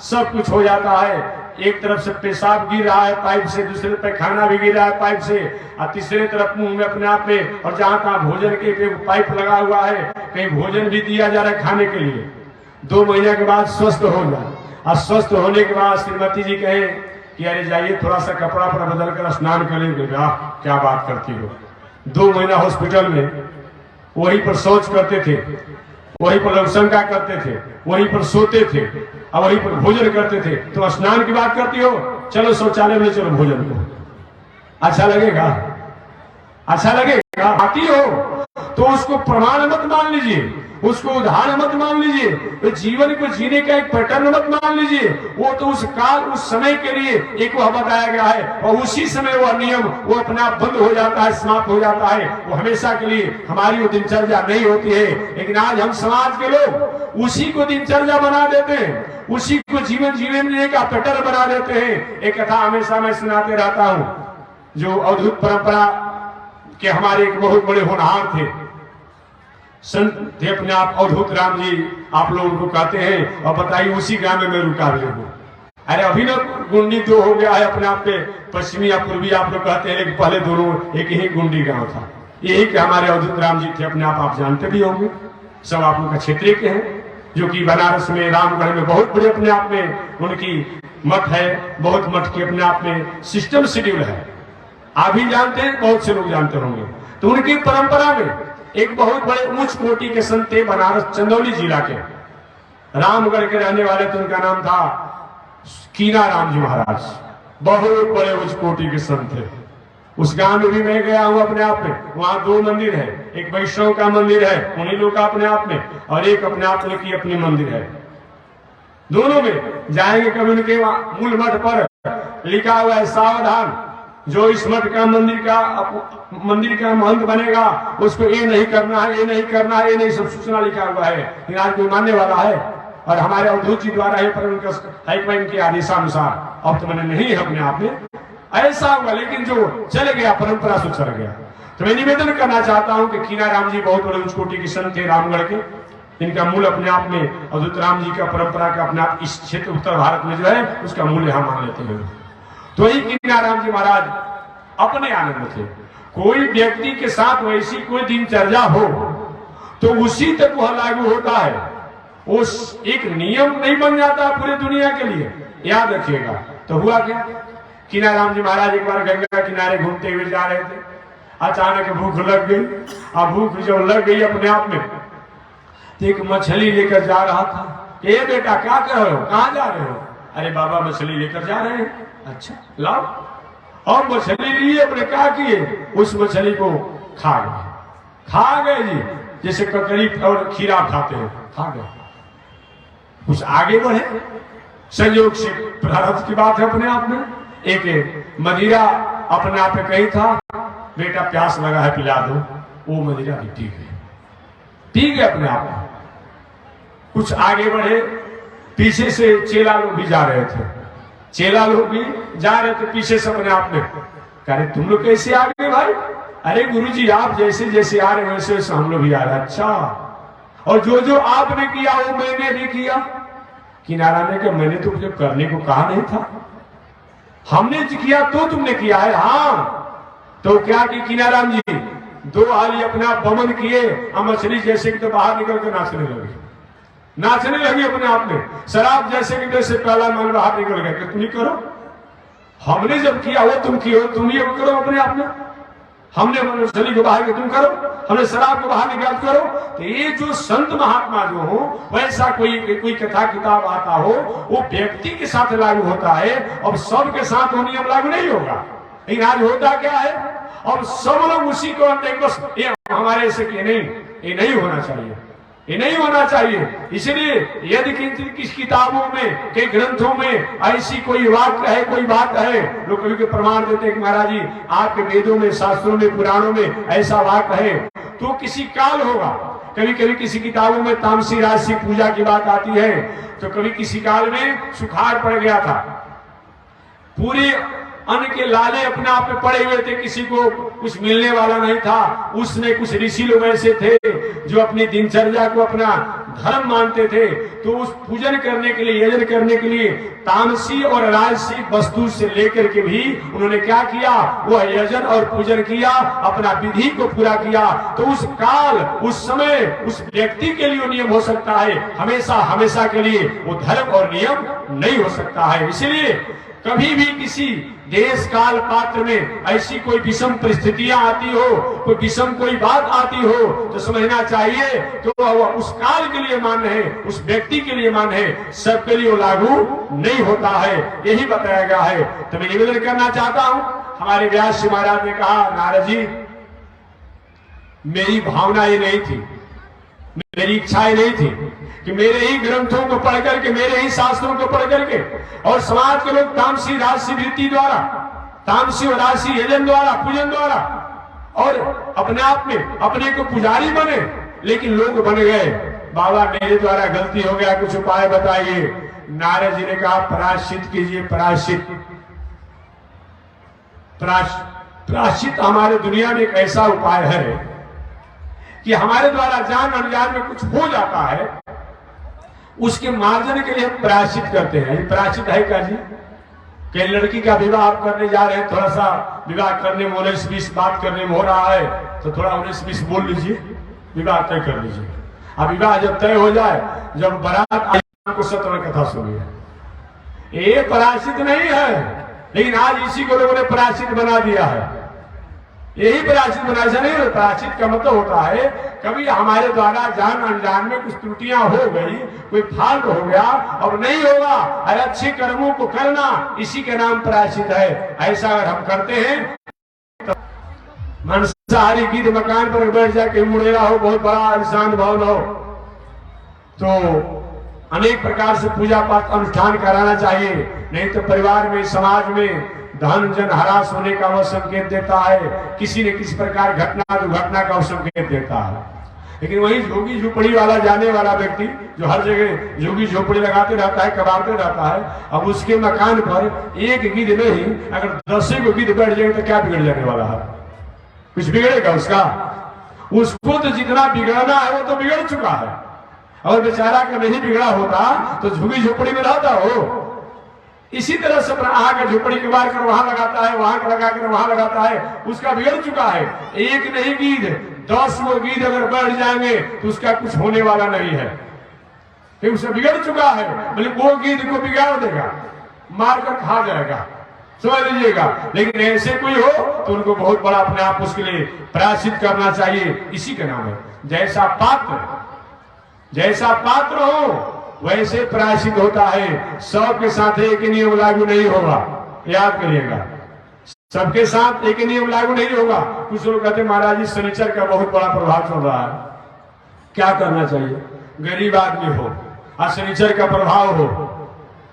सब कुछ हो जाता है। एक तरफ से पेशाब गिर रहा है पाइप से, दूसरे पैखाना भी गिर रहा है पाइप से, और तीसरे तरफ मुंह में अपने आप में, और जहां तहां भोजन के पाइप लगा हुआ है, कहीं भोजन भी दिया जा रहा है खाने के लिए। 2 महीने के बाद स्वस्थ हो जाए, और स्वस्थ होने के बाद श्रीमती जी कहे कि अरे जाइए थोड़ा सा कपड़ा पर बदल कर स्नान करेंगे। क्या बात करती हो, 2 महीना हॉस्पिटल में वहीं पर शौच करते थे, वहीं पर लवसंका करते थे, वहीं पर सोते थे, और वहीं पर भोजन करते थे। तो स्नान की बात करती हो, चलो शौचालय में चलो भोजन को, अच्छा लगेगा? अच्छा लगेगा? आती हो तो उसको प्रमाण मत मान लीजिए, उसको उदाहरण मत मान लीजिए, तो जीवन को जीने का एक पैटर्न मत मान लीजिए। वो तो उस काल, उस समय के लिए एक वह बताया गया है, और उसी समय वह नियम वो अपने आप बंद हो जाता है, समाप्त हो जाता है। वो हमेशा के लिए हमारी वो दिनचर्या नहीं होती है। लेकिन आज हम समाज के लोग उसी को दिनचर्या बना देते हैं, उसी को जीवन जीने का पैटर्न बना देते हैं। एक कथा हमेशा मैं सुनाते रहता हूँ, जो अवधूत परंपरा के हमारे एक बहुत बड़े होनहार थे, संत थे अपने आप, अवधूत राम जी आप लोगों को कहते हैं। और बताइए उसी गांव में मैं रुका भी हूँ। अरे अभी ना गुंडी 2 हो गया है अपने आप पे, पश्चिमी या पूर्वी आप लोग कहते हैं, लेकिन पहले दोनों एक ही गुंडी गांव था। यही कि हमारे अवधूत राम जी थे अपने आप जानते भी होंगे, सब आप लोग का क्षेत्रीय के हैं, जो कि बनारस में, रामगढ़ में बहुत बड़े अपने आप में उनकी मठ है, बहुत मठ के अपने आप में सिस्टम शेड्यूल है। आप भी जानते हैं, बहुत से लोग जानते होंगे। तो उनकी परंपरा में एक बहुत बड़े उच्च कोटि के संत थे, बनारस चंदौली जिला के, रामगढ़ के रहने वाले थे। उनका नाम था कीना राम जी महाराज, बहुत बड़े उच्च कोटि के संत थे। उस गांव में भी मैं गया हूं अपने आप में, वहां 2 मंदिर है, एक वैष्णव का मंदिर है उन्हीं लोग का अपने आप में, और एक अपने आप में की अपनी मंदिर है। दोनों में जाएंगे कभी उनके मूल मठ पर लिखा हुआ है सावधान, जो इस मठ का मंदिर का महंत बनेगा उसको ये नहीं करना है, ये नहीं करना है, ये नहीं, सब सूचना लिखा हुआ है। लेकिन आज कोई मानने वाला है? और हमारे अवधूत जी द्वारा है, पर उनका हाईकमान के आदेशानुसार अब तो मैंने नहीं है अपने आप में ऐसा हुआ। लेकिन जो चल गया परंपरा से चल गया। तो मैं निवेदन करना चाहता हूं कि कीना राम जी बहुत बड़े उच्च कोटि के संत थे रामगढ़ के, इनका मूल अपने आप में अवधूत राम जी का परंपरा का अपने आप इस क्षेत्र उत्तर भारत में जो है उसका मूल यहां मान लेते हैं। तो ही कीना राम जी महाराज अपने आनंद थे। कोई व्यक्ति के साथ वैसी कोई दिनचर्या हो तो उसी तक वह लागू होता है, वो एक नियम नहीं बन जाता पूरी दुनिया के लिए, याद रखिएगा। तो हुआ क्या, कीना राम जी महाराज एक बार गंगा किनारे घूमते हुए जा रहे थे, अचानक भूख लग गई। अब भूख जब लग गई अपने आप में, तो एक मछली लेकर जा रहा था। ए बेटा क्या कर रहे हो, कहाँ जा रहे हो? अरे बाबा मछली लेकर जा रहे हैं। अच्छा लाओ। और मछली लिए, अपने क्या किए, उस मछली को खा गए जी, जैसे ककड़ी और खीरा खाते हैं, खा गए। कुछ आगे बढ़े, संयोग से प्रारब्ध की बात है अपने आप में। एक मदिरा अपने आप में कहीं था, बेटा प्यास लगा है पिला दो, वो मदिरा भी पी गए अपने आप में। कुछ आगे बढ़े, पीछे से चेला लोग भी जा रहे थे, चेला लोग भी जा रहे थे पीछे से अपने आप में। कह रहे तुम लोग कैसे आ गए भाई? अरे गुरुजी आप जैसे जैसे आ रहे वैसे वैसे हम लोग भी आ रहे। अच्छा, और जो जो आपने किया वो मैंने भी किया। किनारा ने कहा मैंने तो मुझे करने को कहा नहीं था, हमने किया तो तुमने किया है। हाँ तो क्या कि किनाराम जी दो हाली अपना बमन किए, मछली जैसे कि तो बाहर निकल कर नाचने लगे, नाचने लगी अपने आप में। शराब जैसे कि जैसे पहला मन बाहर निकल गया कि तुम ही करो, हमने जब किया वो तुम किए, तुम ही करो अपने आप में। हमने मछली को बाहर तुम करो, हमने शराब को बाहर निकाल करो। तो ये जो संत महात्मा जो हो वैसा कोई कथा किताब आता हो वो व्यक्ति के साथ लागू होता है, अब सबके साथ वो नियम लागू नहीं होगा। लेकिन आज होता क्या है, अब सब लोग उसी को बस ये हमारे से कि नहीं, ये नहीं होना चाहिए, ये नहीं होना चाहिए। इसलिए यदि किस किताबों में कई ग्रंथों में ऐसी कोई वाक्य है, कोई बात है, लोग कभी प्रमाण देते हैं कि महाराज जी आपके वेदों में, शास्त्रों में, पुराणों में ऐसा वाक्य है, तो किसी काल होगा। कभी कभी किसी किताबों में तामसी राशि पूजा की बात आती है, तो कभी किसी काल में सुखाड़ पड़ गया था, पूरे अन्न के लाले अपने आप में पड़े हुए थे, किसी को कुछ मिलने वाला नहीं था। उसमें कुछ ऋषि लोग ऐसे थे जो अपनी दिनचर्या को अपना धर्म मानते थे, तो उस पूजन करने के लिए, यजन करने के लिए तामसी और राजसी वस्तु से लेकर के भी उन्होंने क्या किया, वह यजन और पूजन किया, अपना विधि को पूरा किया। तो उस काल, उस समय, उस व्यक्ति के लिए नियम हो सकता है, हमेशा हमेशा के लिए वो धर्म और नियम नहीं हो सकता है। इसलिए कभी भी किसी देश काल पात्र में ऐसी कोई विषम परिस्थितियां आती हो, कोई विषम कोई बात आती हो, तो समझना चाहिए तो वह उस काल के लिए मान्य है, उस व्यक्ति के लिए मान्य है, सबके लिए लागू नहीं होता है। यही बताया गया है। तो मैं निवेदन करना चाहता हूं, हमारे व्यास जी महाराज ने कहा नारद जी मेरी भावना ये नहीं थी, मेरी इच्छा नहीं थी कि मेरे ही ग्रंथों को पढ़ करके, मेरे ही शास्त्रों को पढ़ करके और समाज के लोग तामसी राशि वृत्ति द्वारा, तामसी और राशि यजन द्वारा, पूजन द्वारा और अपने आप में अपने को पुजारी बने, लेकिन लोग बन गए। बाबा मेरे द्वारा गलती हो गया, कुछ उपाय बताइए। नारद जी ने कहा प्रायश्चित कीजिए, प्रायश्चित। प्रायश्चित हमारे दुनिया में एक ऐसा उपाय है कि हमारे द्वारा जान अनजान में कुछ हो जाता है, उसके मार्जन के लिए हम प्रायश्चित करते हैं। ये प्रायश्चित है क्या जी? कि लड़की का विवाह आप करने जा रहे हैं, थोड़ा सा विवाह करने में 19-20 बात करने में हो रहा है, तो थोड़ा 19-20 बोल लीजिए, विवाह तय कर लीजिए। अब विवाह जब तय हो जाए, जब बारात आई को सत्र कथा सुनिए। ये प्रायश्चित नहीं है, लेकिन आज इसी को लोगों ने प्रायश्चित बना दिया है। यही प्रायश्चित बना, ऐसा नहीं है। प्रायश्चित का मतलब होता है कभी हमारे द्वारा जान अनजान में कुछ त्रुटियां हो गई, कोई फाल्ट हो गया, अब नहीं होगा, और अच्छे कर्मों को करना, इसी का नाम प्रायश्चित है। ऐसा अगर हम करते हैं तो मांसाहारी गीत मकान पर बैठ जाके मुड़ेरा हो, बहुत बड़ा इंसान भवन हो, तो अनेक प्रकार से पूजा पाठ अनुष्ठान कराना चाहिए। नहीं तो परिवार में, समाज में धन जन हरास होने का वह संकेत देता है, किसी न किसी प्रकार घटना दुर्घटना का संकेत देता है। लेकिन वही झोगी झोपड़ी वाला जाने वाला व्यक्ति जो हर जगह झोगी झोपड़ी लगाते रहता है, कबाड़ते रहता है, अब उसके मकान पर एक गिद्ध नहीं अगर 10 को गिद्ध बैठ जाएगा तो क्या बिगड़ जाने वाला है? कुछ बिगड़ेगा उसका? उसको तो जितना बिगड़ना है वो तो बिगड़ चुका है। और बेचारा का नहीं बिगड़ा होता तो झुगी झोपड़ी में रहता हो। इसी तरह से आग झोपड़ी के बार कर वहां लगाता है, वहां का लगा कर वहां लगाता है, उसका बिगड़ चुका है। एक नहीं गिद्ध 10 वो गिद्ध अगर बढ़ जाएंगे तो उसका कुछ होने वाला नहीं है, फिर उसे बिगड़ चुका है। मतलब वो गिद्ध को बिगाड़ देगा, मार कर खा जाएगा, समझ लीजिएगा। लेकिन ऐसे कोई हो तो उनको बहुत बड़ा अपने आप उसके लिए प्रायश्चित करना चाहिए। इसी का नाम है जैसा पात्र हो वैसे प्रायश्चित होता है। सबके साथ एक नियम लागू नहीं होगा, याद करिएगा, सबके साथ एक नियम लागू नहीं होगा। कुछ लोग कहते महाराज जी शनिचर का बहुत बड़ा प्रभाव चल रहा है, क्या करना चाहिए? गरीब आदमी हो और शनिचर का प्रभाव हो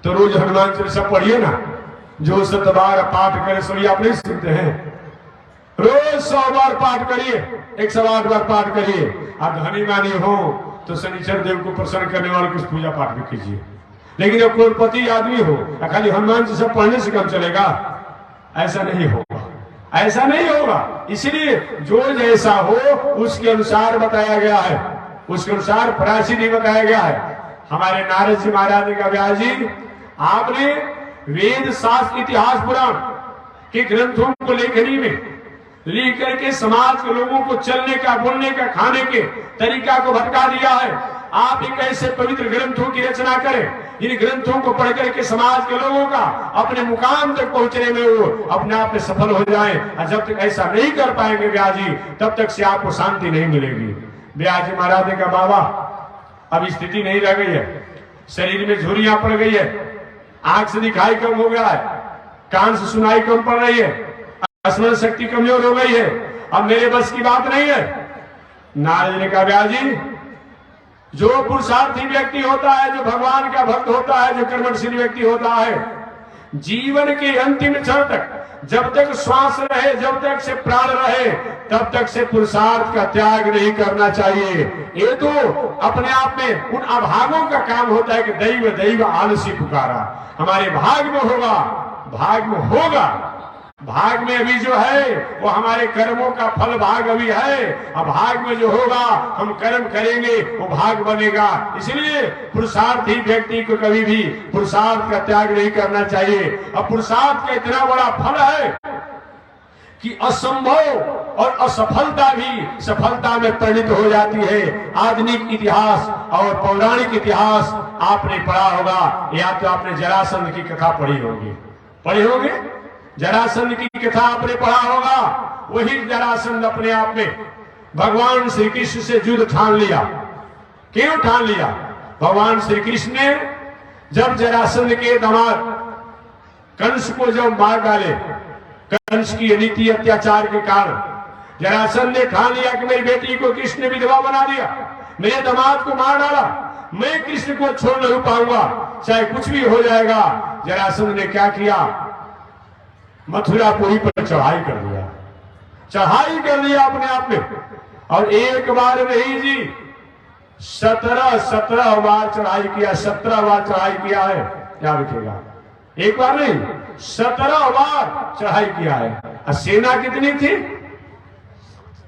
तो रोज हनुमान चालीसा पढ़िए ना, जो 7 बार पाठ करे सभी आप नहीं सीखते हैं, रोज 100 बार पाठ करिए, 108 बार पाठ करिए। और धनी मानी हो तो शनिचर देव को प्रसन्न करने वाले कुछ पूजा पाठ भी कीजिए। लेकिन जब करोड़पति आदमी हो, खाली हनुमान जी सब पढ़ने से काम चलेगा, ऐसा नहीं होगा, ऐसा नहीं होगा। इसलिए जो जैसा हो उसके अनुसार बताया गया है, उसके अनुसार प्राचीन बताया गया है। हमारे नारद जी महाराज ने कहा, व्यास जी आपने वेद शास्त्र इतिहास पुराण के ग्रंथों को लेखनी में लिख करके समाज के लोगों को चलने का, बोलने का, खाने के तरीका को भटका दिया है। आप एक ऐसे पवित्र ग्रंथों की रचना करें जिन ग्रंथों को पढ़ करके समाज के लोगों का अपने मुकाम तक पहुंचने में वो अपने आप में सफल हो जाएं। और जब तक ऐसा नहीं कर पाएंगे व्यास जी, तब तक से आपको शांति नहीं मिलेगी। व्यास जी महाराज ने कहा, बाबा अब स्थिति नहीं रह गई है, शरीर में झुर्रियां पड़ गई है, आंख से दिखाई कम हो गया है, कान से सुनाई कम पड़ रही है, स्मरण शक्ति कमजोर हो गई है, अब मेरे बस की बात नहीं है। नारद ने कहा, व्यास जी जो पुरुषार्थी व्यक्ति होता है, जो भगवान का भक्त होता है, जो कर्मशील व्यक्ति होता है, जीवन के अंतिम क्षण तक, जब तक श्वास रहे, जब तक से प्राण रहे, तब तक से पुरुषार्थ का त्याग नहीं करना चाहिए। ये तो अपने आप में उन अभागों का काम होता है कि दैव दैव आलसी पुकारा, हमारे भाग में होगा, भाग में होगा, भाग में अभी जो है वो हमारे कर्मों का फल भाग अभी है। अब भाग में जो होगा हम कर्म करेंगे वो भाग बनेगा। इसलिए पुरुषार्थी व्यक्ति को कभी भी पुरुषार्थ का त्याग नहीं करना चाहिए। अब पुरुषार्थ का इतना बड़ा फल है कि असंभव और असफलता भी सफलता में परिणित हो जाती है। आधुनिक इतिहास और पौराणिक इतिहास आपने पढ़ा होगा, या तो आपने जरासंध की कथा पढ़ी होगी, जरासंध की कथा आपने पढ़ा होगा। वही जरासंध अपने आप में भगवान श्री कृष्ण से युद्ध ठान लिया। क्यों ठान लिया? भगवान श्री कृष्ण ने जब जरासंध के दामाद कंस को जब मार डाले, कंस की नीति अत्याचार के कारण जरासंध ने ठान लिया कि मेरी बेटी को कृष्ण ने विधवा बना दिया, मेरे दामाद को मार डाला, मैं कृष्ण को छोड़ नहीं पाऊंगा, चाहे कुछ भी हो जाएगा। जरासंध ने क्या किया? मथुरापुरी पर चढ़ाई कर दिया, चढ़ाई कर लिया अपने आप में। और एक बार नहीं जी, 17 बार चढ़ाई किया, 17 बार चढ़ाई किया है, याद रखिएगा। एक बार नहीं, 17 बार चढ़ाई किया है। और सेना कितनी थी?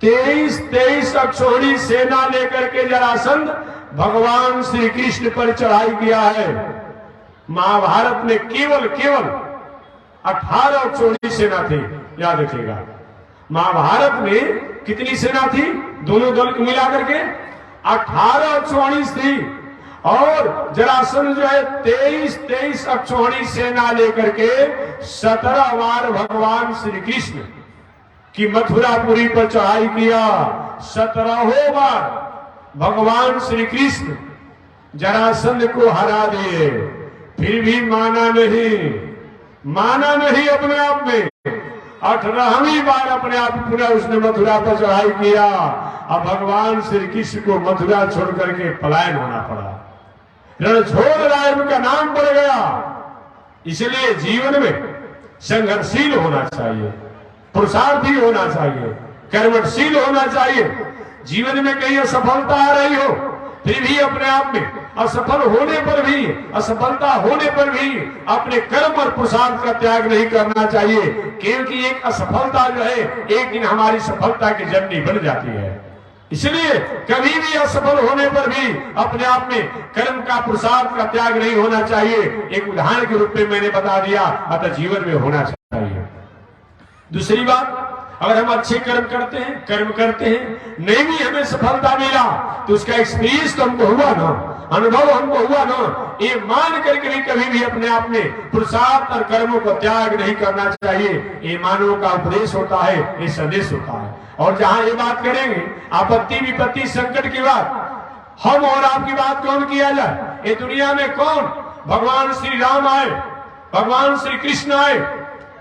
23 अक्षौहिणी सेना लेकर के जरासंध भगवान श्री कृष्ण पर चढ़ाई किया है। महाभारत में केवल 18 अक्षौहिणी सेना थी, याद रखिएगा। महाभारत में कितनी सेना थी? दोनों दल को मिलाकर के 18 अक्षौहिणी थी। और जरासंध जो है 23 अक्षौहिणी सेना लेकर के 17 बार भगवान श्री कृष्ण की मथुरापुरी पर चढ़ाई किया। 17 बार भगवान श्री कृष्ण जरासंध को हरा दिए, फिर भी माना नहीं अपने आप में। 18वीं बार अपने आप पुनः उसने मथुरा पर चढ़ाई किया। अब भगवान श्री कृष्ण को मथुरा छोड़ करके पलायन होना पड़ा, रणछोड़ राय का नाम पड़ गया। इसलिए जीवन में संघर्षशील होना चाहिए, पुरुषार्थी होना चाहिए, कर्मशील होना चाहिए। जीवन में कहीं असफलता आ रही हो, फिर भी अपने आप में असफल होने पर भी, असफलता होने पर भी अपने कर्म और पुरुषार्थ का त्याग नहीं करना चाहिए। क्योंकि एक असफलता जो है एक दिन हमारी सफलता की जननी बन जाती है। इसलिए कभी भी असफल होने पर भी अपने आप में कर्म का, पुरुषार्थ का त्याग नहीं होना चाहिए। एक उदाहरण के रूप में मैंने बता दिया, अतः जीवन में होना चाहिए। दूसरी बात, अगर हम अच्छे कर्म करते हैं, नहीं भी हमें सफलता मिला तो उसका एक्सपीरियंस तो हमको हुआ ना, अनुभव हमको हुआ ना, ये मान करके भी कभी भी अपने आप में पुरुषार्थ और कर्मों को त्याग नहीं करना चाहिए। ये मानवों का उपदेश होता है, ये संदेश होता है। और जहां ये बात करेंगे आपत्ति विपत्ति संकट की बात, हम और आपकी बात कौन किया जाए? ये दुनिया में कौन? भगवान श्री राम आए, भगवान श्री कृष्ण आए,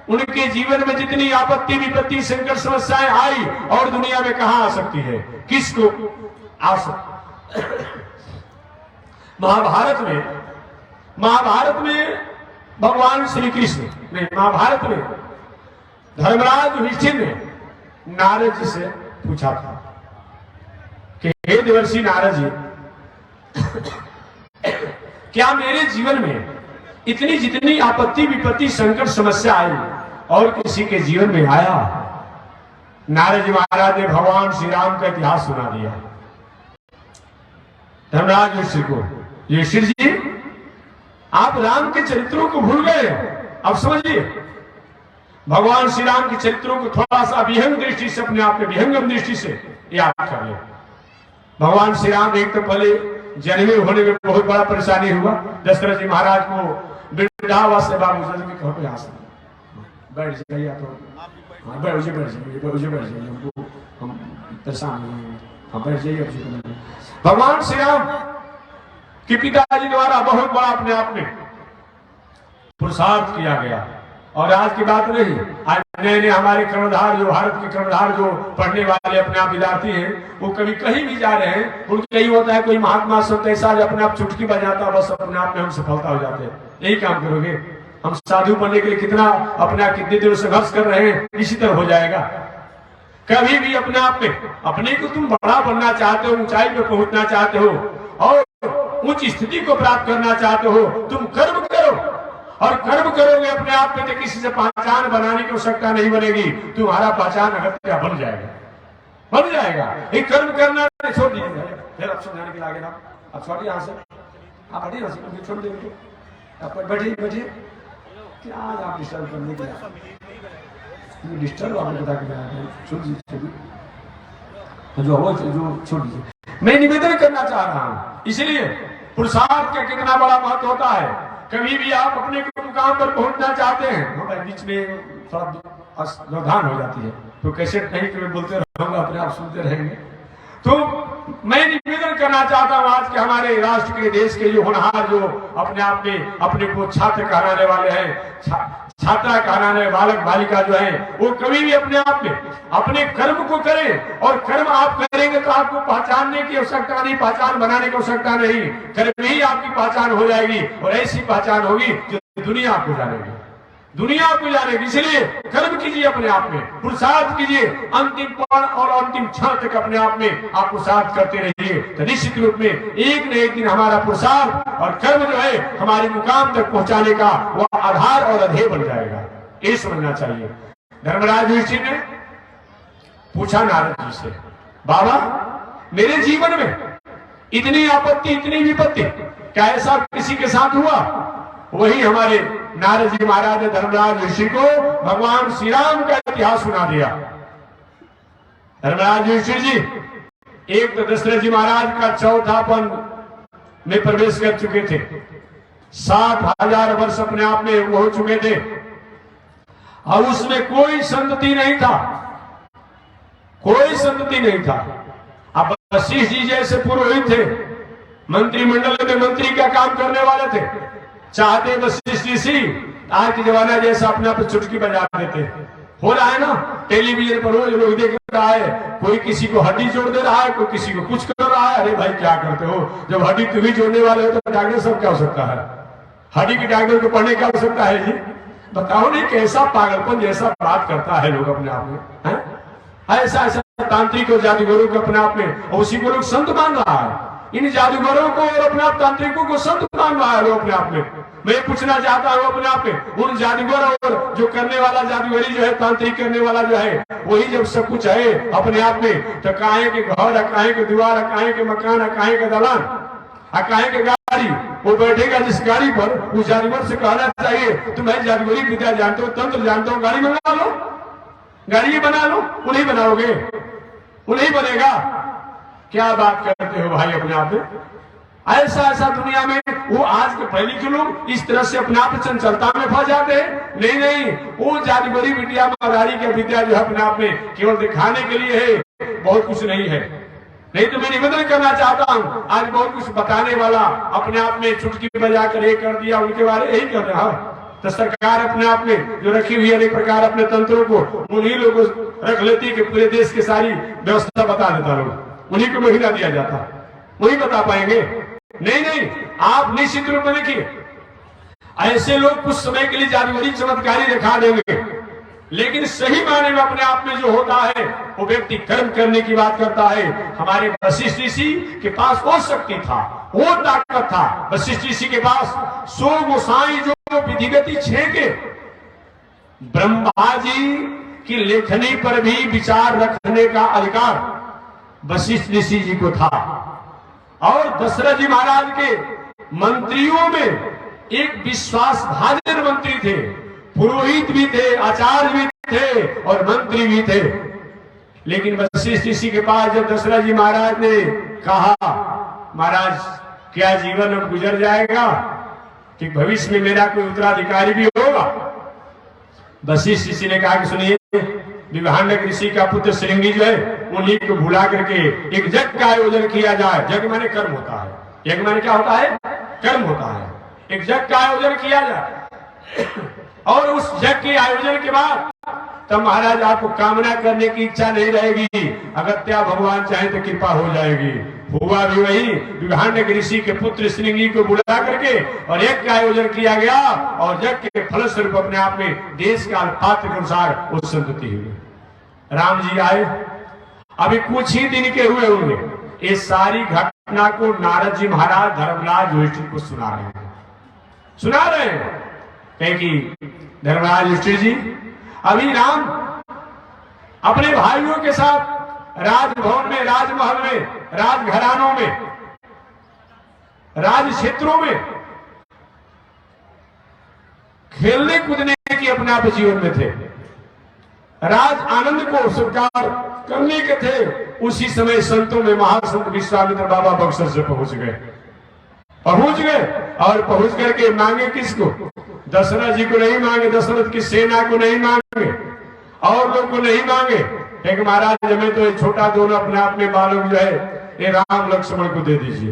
उनके जीवन में जितनी आपत्ति विपत्ति संकट समस्याएं आई और दुनिया में कहां आ सकती है? किसको आ सकती? महाभारत में भगवान श्री कृष्ण नहीं, महाभारत में धर्मराज युधिष्ठिर ने नारद जी से पूछा था कि हे देवर्षि नारद जी, क्या मेरे जीवन में इतनी जितनी आपत्ति विपत्ति संकट समस्या आई और किसी के जीवन में आया? नारद जी महाराज ने भगवान श्री राम का इतिहास सुना दिया धर्मराज युधिष्ठिर को। युधिष्ठिर जी, आप राम के चरित्रों को भूल गए। अब समझिए, भगवान श्री राम के चरित्रों को थोड़ा सा विहंग दृष्टि से, अपने आप में विहंगम दृष्टि से याद कर ले। भगवान श्री राम एक तो पहले जन्मे होने में बहुत बड़ा परेशानी हुआ। दशरथ जी महाराज को वृद्धावस्था बाबू जी कहो यहाँ से बैठ जाइए, तो बैठ जाइए, हमको हम परेशान हैं, बैठ जाइए। भगवान श्री राम के पिताजी द्वारा बहुत बड़ा अपने आप में पुरुषार्थ किया गया। और आज की बात नहीं, आज नए नए हमारे कर्णधार, जो भारत के कर्णधार जो पढ़ने वाले अपने आप विद्यार्थी हैं, वो कभी कहीं भी जा रहे हैं, उनको यही होता है कोई महात्मा संत ऐसा जो अपने आप चुटकी बजाता, बस अपने आप में हम सफलता हो जाते हैं। यही काम करोगे? हम साधु बनने के लिए कितना अपना कितने दिनों संघर्ष कर रहे हैं, इसी तरह हो जाएगा। कभी भी अपने आप में, अपने को तुम बड़ा बनना चाहते हो, ऊंचाई पे पहुंचना चाहते हो और उच्च स्थिति को प्राप्त करना चाहते हो, तुम कर्म करो। और कर्म करोगे अपने आप में तो किसी से पहचान बनाने की आवश्यकता नहीं बनेगी, तुम्हारा पहचान अगत्या बन जाएगा, बन जाएगा। ये कर्म करना छोड़ दीजिए। फिर आप समझाने के लिए आगे ना, आप छोड़िए यहाँ से, आप हटिए, छोड़ दीजिए, आप बैठिए बैठिए। क्या आज आप डिस्टर्ब करने के लिए डिस्टर्ब आपने बता के छोड़ दीजिए, जो हो जो छोड़ दीजिए। मैं निवेदन करना चाह रहा हूं, इसलिए पुरुषार्थ का कितना बड़ा महत्व होता है। कभी भी आप अपने मुकाम पर पहुंचना चाहते हैं, बीच में थोड़ा व्यवधान हो जाती है, तो कैसे नहीं कि मैं बोलते रहूंगा, अपने आप सुनते रहेंगे। तो मैं निवेदन करना चाहता हूं आज के हमारे राष्ट्र के, देश के जो होनहार, जो अपने आप में अपने को छात्र कहलाने वाले हैं, छात्रा कहलाने बालक बालिका जो है, वो कभी भी अपने आप में अपने कर्म को करें। और कर्म आप करेंगे तो आपको पहचानने की आवश्यकता नहीं, पहचान बनाने की आवश्यकता नहीं, कर्म ही आपकी पहचान हो जाएगी। और ऐसी पहचान होगी जो दुनिया आपको जानेगी, दुनिया आपको जानेगी। इसलिए कर्म कीजिए, अपने आप में पुरुषार्थ कीजिए, अंतिम पल और अंतिम क्षण तक अपने आप में आप पुरुषार्थ करते रहिए। तो निश्चित रूप में एक न एक दिन हमारा पुरुषार्थ और कर्म जो है हमारे मुकाम तक पहुंचाने का वह आधार और अध्यय बन जाएगा। ये समझना चाहिए। धर्मराज युधिष्ठिर ने पूछा नारद जी से, बाबा मेरे जीवन में इतनी आपत्ति, इतनी विपत्ति, क्या ऐसा किसी के साथ हुआ? वही हमारे नारद जी महाराज ने धर्मराज युधिष्ठिर को भगवान श्री राम का इतिहास सुना दिया। धर्मराज युधिष्ठिर जी एक तो दशरथ जी महाराज का चौथापन में प्रवेश कर चुके थे, 60,000 वर्ष अपने आप में वो हो चुके थे, और उसमें कोई संतति नहीं था, कोई संतति नहीं था। अब वशिष्ठ जी जैसे पुरोहित थे, मंत्रिमंडल में मंत्री का काम करने वाले थे, चाहते वशिष्ठ ऋषि आज के जमाना जैसा अपने आप चुटकी बजा देते। हो रहा है ना, टेलीविजन पर रोज लोग देख रहा है, कोई किसी को हड्डी जोड़ दे रहा है, कोई किसी को कुछ कर रहा है। अरे भाई क्या करते हो, जब हड्डी तुम्ही जोड़ने वाले हो तो डॉक्टर सब क्या हो सकता है? हड्डी के डॉक्टर को पढ़ने क्या हो सकता है जी? बताओ नहीं, कैसा पागलपन जैसा बात करता है लोग अपने आप में, है? ऐसा ऐसा तांत्रिक और जादूगरों को अपने आप में, और उसी को लोग संत मान रहा है। इन जादूगरों को और अपने आप तांत्रिकों को संत मान रहा है लोग अपने आप में। मैं पूछना चाहता हूं अपने आप में, उन जादूगर और जो करने वाला जादूगरी जो है, तांत्रिक करने वाला जो है, वही जब सब कुछ है अपने आप में, तो काहे के घर, काहे के द्वार, काहे के मकान, काहे के दलान, काहे के गाड़ी, वो बैठेगा जिस गाड़ी पर, उस जादूगर से कहना चाहिए तुम्हें जादूगरी विद्या जानते हो, तंत्र जानते हो, गाड़ी बना लो, गाड़ी बना लो, उन्हीं बनाओगे, उन्हीं बनेगा। क्या बात करते हो भाई अपने आप में? ऐसा ऐसा दुनिया में वो आज के पहले के लोग इस तरह से अपने आप चंचलता में फंस जाते हैं। नहीं नहीं, वो जादूगरी विद्या, महारारी की विद्या जो है अपने आप में केवल दिखाने के लिए है, बहुत कुछ नहीं है। नहीं तो मैं निवेदन करना चाहता हूं, आज बहुत कुछ बताने वाला अपने आप में चुटकी बजाकर ये कर दिया, उनके बारे यही कर रहा है। तो सरकार अपने आप में जो रखी हुई अनेक प्रकार अपने तंत्रों को उन्हीं लोगों रख लेती कि पूरे देश की सारी व्यवस्था बता देता, लोग उन्हीं को महीना दिया जाता, वही बता पाएंगे। नहीं नहीं, आप निश्चित रूप में देखिए, ऐसे लोग कुछ समय के लिए जादूगरी चमत्कारी दिखा देंगे, लेकिन सही मायने में अपने आप में जो होता है वो व्यक्ति कर्म करने की बात करता है। हमारे वशिष्ठ ऋषि के पास वो शक्ति था, वो ताकत था। वशिष्ठ ऋषि के पास 100 गोसाई जो विधिगति छेके ब्रह्मा जी की लेखनी पर भी विचार रखने का अधिकार वशिष्ठ ऋषि जी को था। और दशरथ जी महाराज के मंत्रियों में एक विश्वासभाजन मंत्री थे, पुरोहित भी थे, आचार्य भी थे और मंत्री भी थे। लेकिन वशिष्ठ ऋषि के पास जब दशरथ जी महाराज ने कहा, महाराज क्या जीवन अब गुजर जाएगा कि भविष्य में मेरा कोई उत्तराधिकारी भी होगा? वशिष्ठ ऋषि ने कहा कि सुनिए, विभांडक ऋषि का पुत्र श्रृंगी जो है उन्हीं को भुला करके एक यज्ञ का आयोजन किया जाए। यज्ञ माने कर्म होता है, यज्ञ माने क्या होता है? कर्म होता है। एक यज्ञ का आयोजन किया जाए और उस यज्ञ के आयोजन के बाद तब महाराज आपको कामना करने की इच्छा नहीं रहेगी, अगर त्या भगवान चाहे तो कृपा हो जाएगी। हुआ भी वही, विभांडक ऋषि के पुत्र श्रृंगी को बुला करके और यज्ञ का आयोजन किया गया और यज्ञ के फलस्वरूप अपने आप में देश काल पात्र के अनुसार वो संतति हुई। राम जी आए, अभी कुछ ही दिन के हुए होंगे, इस सारी घटना को नारद जी महाराज धर्मराज युधिष्ठिर को सुना रहे हैं। कहें कि धर्मराज युधिष्ठिर जी, अभी राम अपने भाइयों के साथ राजभवन में, राजमहल में, राजघरानों में, राज क्षेत्रों में खेलने कूदने की अपने आप जीवन में थे, राज आनंद को स्वीकार करने के थे। उसी समय संतों में महासंत विश्वामित्र बाबा बक्सर से पहुंच गए और पहुंच करके मांगे किसको? दशरथ जी को नहीं मांगे, दशरथ की सेना को नहीं मांगे, और लोग को नहीं मांगे। एक महाराज हमें तो एक छोटा दोनों अपने आप में बालक जो है ये राम लक्ष्मण को दे दीजिए।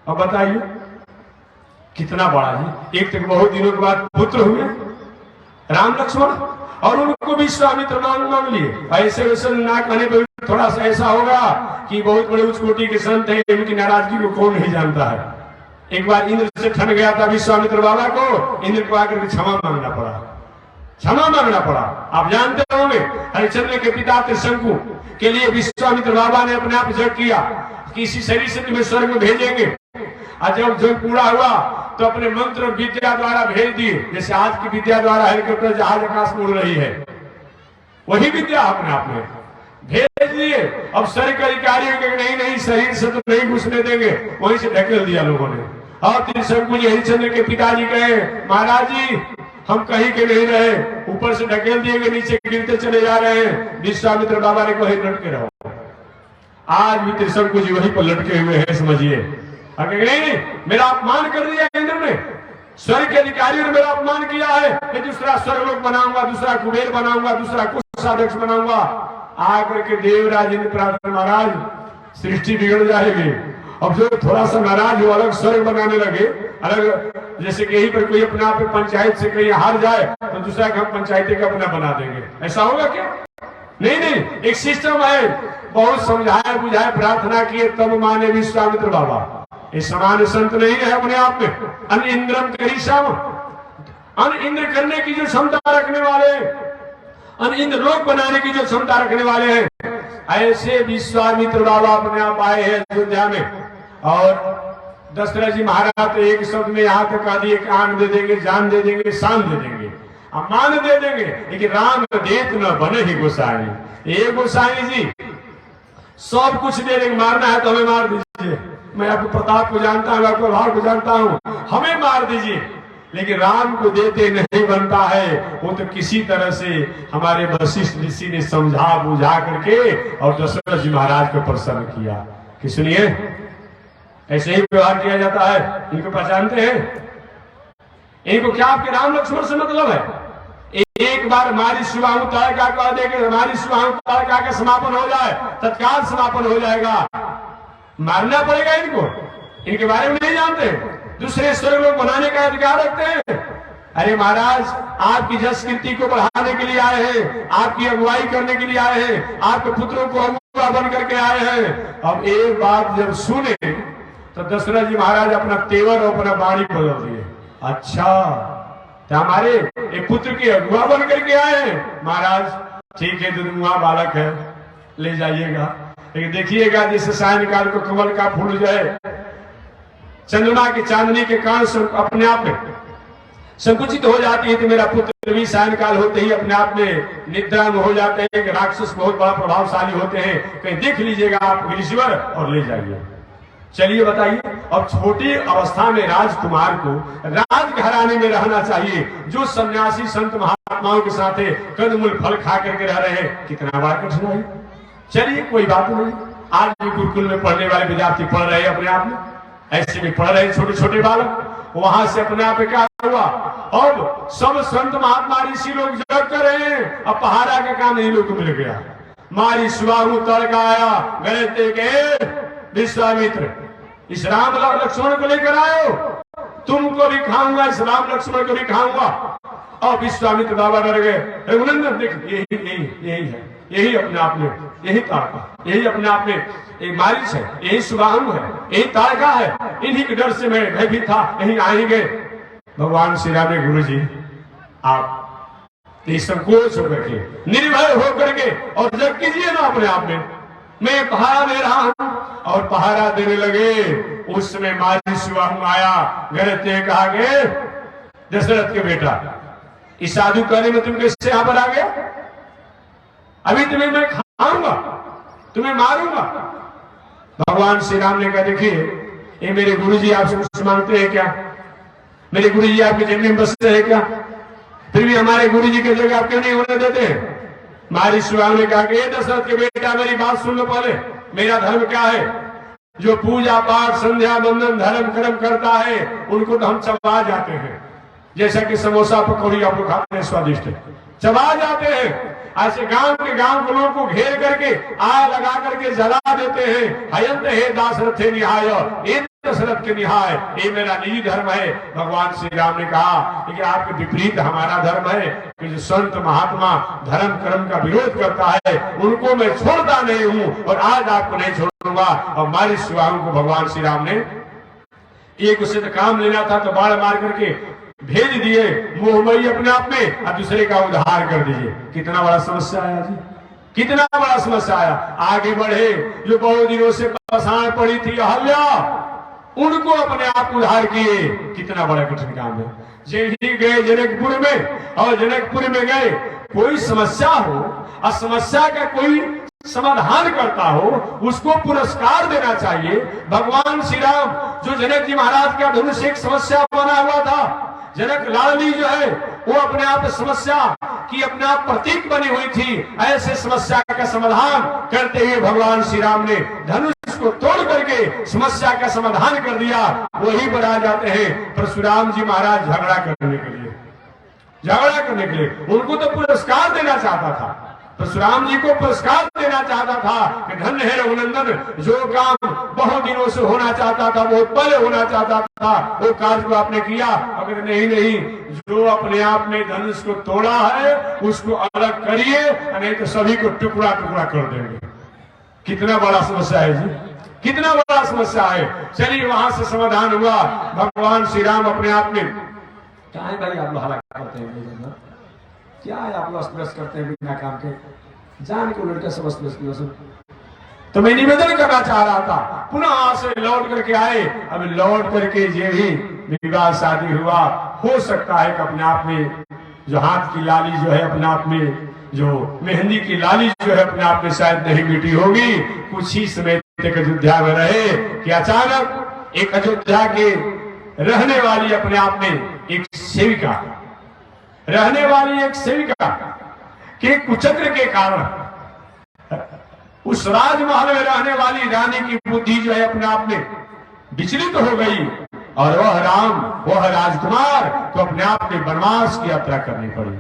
अब बताइए कितना बड़ा जी, एक तक बहुत दिनों के बाद पुत्र हुए राम लक्ष्मण, और उनको विश्वामित्र मांग लिए। ऐसे वैसे ना कहने पर थोड़ा सा ऐसा होगा कि बहुत बड़े उच्च कोटि के संत हैं, उनकी नाराजगी को कौन नहीं जानता है। एक बार इंद्र से ठन गया था विश्वामित्र बाबा को, इंद्र को आकर क्षमा मांगना पड़ा। आप जानते होंगे हरिश्चंद्र के पिता त्रिशंकु के लिए विश्वामित्र बाबा ने अपने आप जग किया कि इसी शरीर से तुम्हें स्वर्ग में भेजेंगे। और जब जो पूरा हुआ तो अपने मंत्र विद्या द्वारा भेज दिए, जैसे आज की विद्या द्वारा हेलीकॉप्टर जहाज आकाश में उड़ रही है, वही विद्या अपने आप में भेज दिए। अब स्वर्ग के अधिकारियों के नहीं शरीर से तो नहीं घुसने देंगे, वहीं से ढकेल दिया लोगों ने। और त्रिशंकु जी हरिश्चंद्र के पिताजी कहे, महाराज जी हम कहीं के नहीं रहे, ऊपर से ढकेल दिए गए, नीचे गिरते चले जा रहे हैं। विश्वामित्र बाबा ने कहे लटके रहो। आज भी त्रिशंकु जी वहीं पर लटके हुए हैं, समझिए। नहीं, मेरा अपमान कर दिया इंद्र ने, स्वर्ग के अधिकारियों ने मेरा अपमान किया है। मैं दूसरा स्वर्गलोक बनाऊंगा, दूसरा कुबेर बनाऊंगा, दूसरा कोषाध्यक्ष बनाऊंगा। आकर के देवराज इंद्र प्रार्थना, महाराज सृष्टि बिगड़ जाएगी। अब जो थोड़ा सा नाराज हो, अलग स्वर्ग बनाने लगे, अलग, जैसे कहीं पर कोई अपने आप पंचायत से कहीं हार जाए तो दूसरा हम पंचायती का अपना बना देंगे, ऐसा होगा क्या? नहीं, एक सिस्टम है। बहुत समझाया बुझाया, प्रार्थना किए, तब माने विश्वामित्र बाबा। ये समान संत नहीं है अपने आप में। अन इंद्रम करीशाम, अन इंद्र करने की जो क्षमता रखने वाले, अन इंद्र लोक बनाने की जो क्षमता रखने वाले हैं, ऐसे विश्वामित्र बाबा अपने आप आए हैं अयोध्या में। और दशरथ जी महाराज तो एक शब्द में यहाँ तक कह दिए, कान दे देंगे, जान दे देंगे, शान दे देंगे, मान दे देंगे, लेकिन राम देत न बने ही गोसाई। ये गोसाई जी सब कुछ दे देंगे, मारना है तो हमें मार दीजिए, मैं आपको प्रताप को जानता हूँ, आपको भाव को जानता हूँ, हमें मार दीजिए। लेकिन राम को देते नहीं बनता है। वो तो किसी तरह से हमारे वशिष्ठ ऋषि ने समझा बुझा करके और दशरथ जी महाराज को प्रसन्न किया कि सुनिए ऐसे ही व्यवहार किया जाता है। इनको पहचानते हैं? इनको क्या आपके राम लक्ष्मण से मतलब है? एक बार हमारी सुबाहु तालिका कह देंगे, हमारी सुबाहु तालिका का समापन हो जाए, तत्काल समापन हो जाएगा। मारना पड़ेगा इनको, इनके बारे में नहीं जानते, दूसरे स्वर्गलोक बनाने का अधिकार रखते हैं। अरे महाराज, आपकी जस कीर्ति को बढ़ाने के लिए आए हैं, आपकी अगुवाई करने के लिए आए हैं, आपके पुत्रों को अगुवा बन करके आए हैं। अब एक बात जब सुने तो दशरथ जी महाराज अपना तेवर और अपना वाणी बदल दिए। अच्छा, तो हमारे एक पुत्र के अगुआ बन करके आए हैं। महाराज ठीक है, दुनुआ बालक है, ले जाइएगा, लेकिन देखिएगा जैसे सायंकाल को कमल का फूल जो है चंद्रमा की चांदनी के कारण अपने आप में संकुचित हो जाती है, तो मेरा पुत्र भी सायंकाल होते ही अपने आप में निद्रा में हो जाते हैं कि राक्षस बहुत बड़ा प्रभावशाली होते हैं, कहीं देख लीजिएगा आप ईश्वर और ले जाइए। चलिए बताइए, अब छोटी अवस्था में राजकुमार को राजघराने में रहना चाहिए, जो सन्यासी संत महात्माओं के साथ कंदमूल फल खा करके रह रहे हैं, कितना बड़ा कठिनाई। चलिए कोई बात नहीं, आज भी गुरुकुल में पढ़ने वाले विद्यार्थी पढ़ रहे हैं, अपने आप में ऐसे भी पढ़ रहे छोटे छोटे बालक, वहां से अपने आप क्या हुआ, अब सब संत महात्मा ऋषि लोग जग कर रहे हैं, अब पहाड़ा का काम नहीं लोग को मिल गया। मारी सुबाहु तड़का आया, गए के विश्वामित्र इस राम लक्ष्मण को लेकर आयो, तुमको भी खाऊंगा, इस राम लक्ष्मण को भी खाऊंगा। और विश्वामित्र बाबा डर गए, रघुनंदन देख यही है, यही अपने आप में, यही तारका, यही अपने आप में एक मारिच है, यही सुबाहु है, यही तारका है, इन्हीं के डर से मैं भयभीत था, यही आएंगे। भगवान श्री राम ने, गुरु जी आप संकोच होकर के, निर्भय होकर के और जग कीजिए ना अपने आप में, मैं पहाड़ा दे रहा हूं। और पहाड़ा देने लगे, उस समय मारी सुबाहु आया, घर ते कहा गए दशरथ के बेटा, इस साधु कहने में तुम कैसे यहां पर आ गया, अभी तुम्हें मैं खाऊंगा, तुम्हें मारूंगा। भगवान श्री राम ने कहा, देखिए ये मेरे गुरुजी आपसे कुछ मांगते हैं क्या, मेरे गुरुजी आपकी जमीन में बसते हैं क्या, फिर भी हमारे गुरुजी की जगह आप क्यों नहीं होने देते हैं। मारी सुबाहु ने कहा कि ये दशरथ के बेटा मेरी बात सुन लो पहले, मेरा धर्म क्या है, जो पूजा पाठ संध्या बंदन धर्म कर्म करता है उनको तो हम चबा जाते हैं, जैसा कि समोसा पकौड़ी आप लोग खाते हैं स्वादिष्ट, चबा जाते हैं। ऐसे गांव के लोगों को घेर करके आग लगा करके जला देते हैं। हयंत हे दाशरथे निहाय, ये दशरथ के निहाय, ये मेरा निजी धर्म है। भगवान श्री राम ने कहा कि आपके विपरीत हमारा धर्म है कि जो संत महात्मा धर्म कर्म का विरोध करता है उनको मैं छोड़ता नहीं हूं, और आज आपको नहीं छोड़ूंगा। और मारी सुबाहु को भगवान श्री राम ने एक उससे तो काम लेना था, तो बाढ़ मार करके भेज दिए मोहमयी अपने आप में, और दूसरे का उद्धार कर दीजिए। कितना बड़ा समस्या आया जी, कितना बड़ा समस्या आया। आगे बढ़े, जो बहुत दिनों से परेशान पड़ी थी अहल्या, उनको अपने आप उद्धार किए। कितना बड़ा कठिन काम है। जैसे गए जनकपुर में, और जनकपुर में गए, कोई समस्या हो और समस्या का कोई समाधान करता हो, उसको पुरस्कार देना चाहिए। भगवान श्री राम, जो जनक जी महाराज का धनुष एक समस्या बना हुआ था, जनक लाडली जो है वो अपने आप समस्या की अपने आप प्रतीक बनी हुई थी, ऐसे समस्या का समाधान करते हुए भगवान श्री राम ने धनुष को तोड़ करके समस्या का समाधान कर दिया। वही पर आ जाते हैं परशुराम जी महाराज झगड़ा करने के लिए, उनको तो पुरस्कार देना चाहता था, परशुराम जी को पुरस्कार देना चाहता था कि धन्य है रघुनंदन, जो काम बहुत दिनों से होना चाहता था, बहुत पहले होना चाहता था, वो कार्य को आपने किया। अगर नहीं, जो अपने आप में धनुष को तोड़ा है उसको अलग करिए, नहीं तो सभी को टुकड़ा टुकड़ा कर देंगे। कितना बड़ा समस्या है जी, कितना बड़ा समस्या है। चलिए वहां से समाधान हुआ। भगवान श्री राम अपने आप में, क्या है भाई आप लोग हला करते हैं, क्या है आप लोग करते हैं बिना काम के, जान के उलट समझते। तो मैं निवेदन करना चाह रहा था, पुनः वहां से लौट करके आए। अब लौट करके ये भी विवाह शादी हुआ, हो सकता है कि अपने आप में जो हाथ की लाली जो है, अपने आप में जो मेहंदी की लाली जो है, अपने आप में शायद नहीं मिटी होगी। कुछ ही समय तक अयोध्या में रहे कि अचानक एक अयोध्या के रहने वाली अपने आप में एक सेविका, रहने वाली एक सेविका के कुचक्र के कारण उस राजमहल में रहने वाली रानी की बुद्धि जो है अपने आप में विचलित हो गई, और वह राजकुमार को अपने आप में वनवास की यात्रा करनी पड़ी।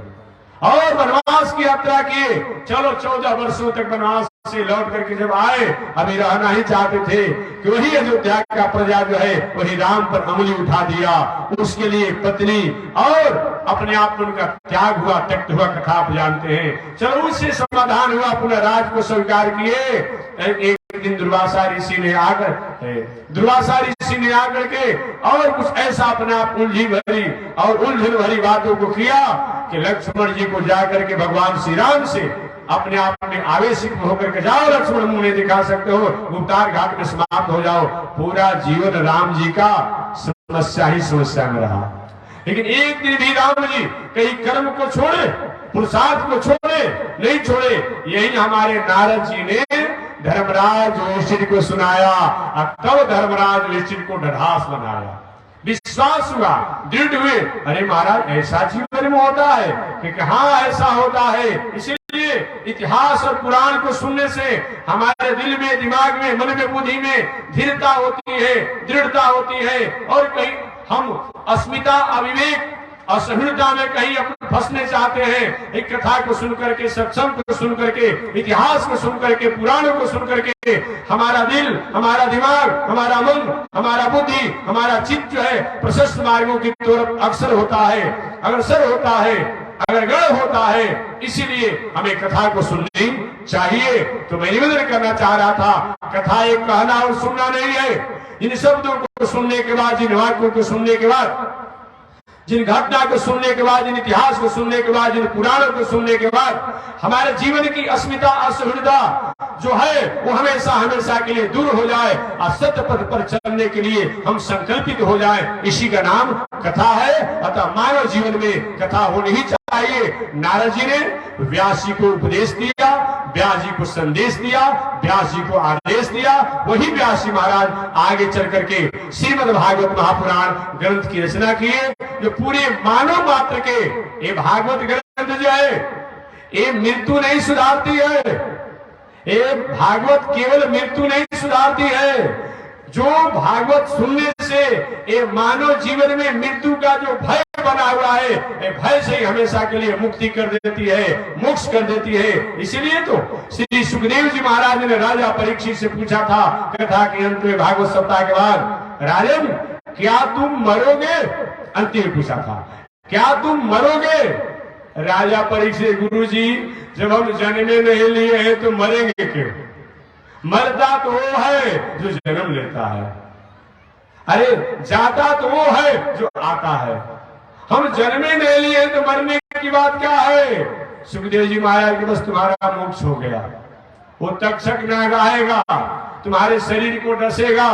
और वनवास की यात्रा किए, चलो 14 वर्षों तक वनवास से लौट करके जब आए, अभी रहना ही चाहते थे कि वही अयोध्या का प्रजा जो है वही राम पर अंगुली उठा दिया। उसके लिए पत्नी और अपने आप में उनका त्याग हुआ, त्यक्त हुआ, कथा आप जानते हैं। चलो उससे समाधान हुआ, पुनः राज को स्वीकार किए। एक एक दिन दुर्वासा ऋषि ने आकर के और कुछ ऐसा अपना उलझी भरी और उलझन भरी बातों को किया कि लक्ष्मण जी को जाकर के भगवान श्री राम से अपने आप में आवेशित होकर के जाओ, लक्ष्मण मुंह नहीं दिखा सकते हो, गुप्तार घाट में समाप्त हो जाओ। पूरा जीवन राम जी का समस्या ही समस्या में रहा। लेकिन एक दिन भी राम जी कहीं कर्म को छोड़े, पुरुषार्थ को छोड़े नहीं छोड़े। यही हमारे नारद जी ने धर्मराज युधिष्ठिर को सुनाया और तब धर्मराज युधिष्ठिर को ढढ़ास बनाया। विश्वास हुआ, दृढ़ हुए, अरे महाराज ऐसा जीवन में होता है कि हाँ ऐसा होता है। इसीलिए इतिहास और पुराण को सुनने से हमारे दिल में, दिमाग में, मन में, बुद्धि में धीरता होती है, दृढ़ता होती है। और कहीं हम अस्मिता, अविवेक, असहिष्णुता में कहीं अपन फंसने चाहते हैं। एक कथा को सुन करके, सत्संग को सुन करके, इतिहास को सुन करके, पुराणों को सुन करके हमारा दिल, हमारा दिमाग, हमारा मन, हमारा बुद्धि, हमारा चित्त जो है प्रशस्त मार्गों की तरफ अग्रसर होता है, अग्रगण होता है। इसीलिए हमें कथा को सुननी चाहिए। तो मैं निवेदन करना चाह रहा था, कथा एक कहना और सुनना नहीं है। इन शब्दों को सुनने के बाद, जिन वाक्यों को सुनने के बाद, जिन घटना को सुनने के बाद, जिन इतिहास को सुनने के बाद, जिन पुराणों को सुनने के बाद हमारे जीवन की अस्मिता, असहिष्णुता जो है वो हमेशा हमेशा के लिए दूर हो जाए और सत्य पथ पर चलने के लिए हम संकल्पित हो जाए। इसी का नाम कथा है। अतः मानव जीवन में कथा होनी ही चाहिए। नारद जी ने व्यास जी को उपदेश दिया, व्यास जी को संदेश दिया, व्यास जी को आदेश दिया। वही व्यास जी महाराज आगे चल करके श्रीमद् भागवत महापुराण ग्रंथ की रचना किए, जो पूरे मानव मात्र के, ये भागवत ग्रंथ जो है ये मृत्यु नहीं सुधारती है। ये भागवत केवल मृत्यु नहीं सुधारती है। जो भागवत सुनने से ये मानव जीवन में मृत्यु का जो भय बना हुआ है, ये भय से हमेशा के लिए मुक्ति कर देती है, मोक्ष कर देती है। इसीलिए तो श्री सुखदेव जी महाराज ने राजा परीक्षित से पूछा था कथा के अंत में, भागवत सप्ताह के बाद, राजन क्या तुम मरोगे? अंतिम पूछा था, क्या तुम मरोगे? राजा परीक्षित, गुरु जी जब हम जन्मे नहीं लिए हैं तो मरेंगे क्यों? मरता तो वो है जो जन्म लेता है, अरे जाता तो वो है जो आता है। हम जन्मे नहीं लिए तो मरने की बात क्या है? सुखदेव जी महाराज के बस तुम्हारा मोक्ष हो गया। वो तक्षक नाग आएगा, तुम्हारे शरीर को डसेगा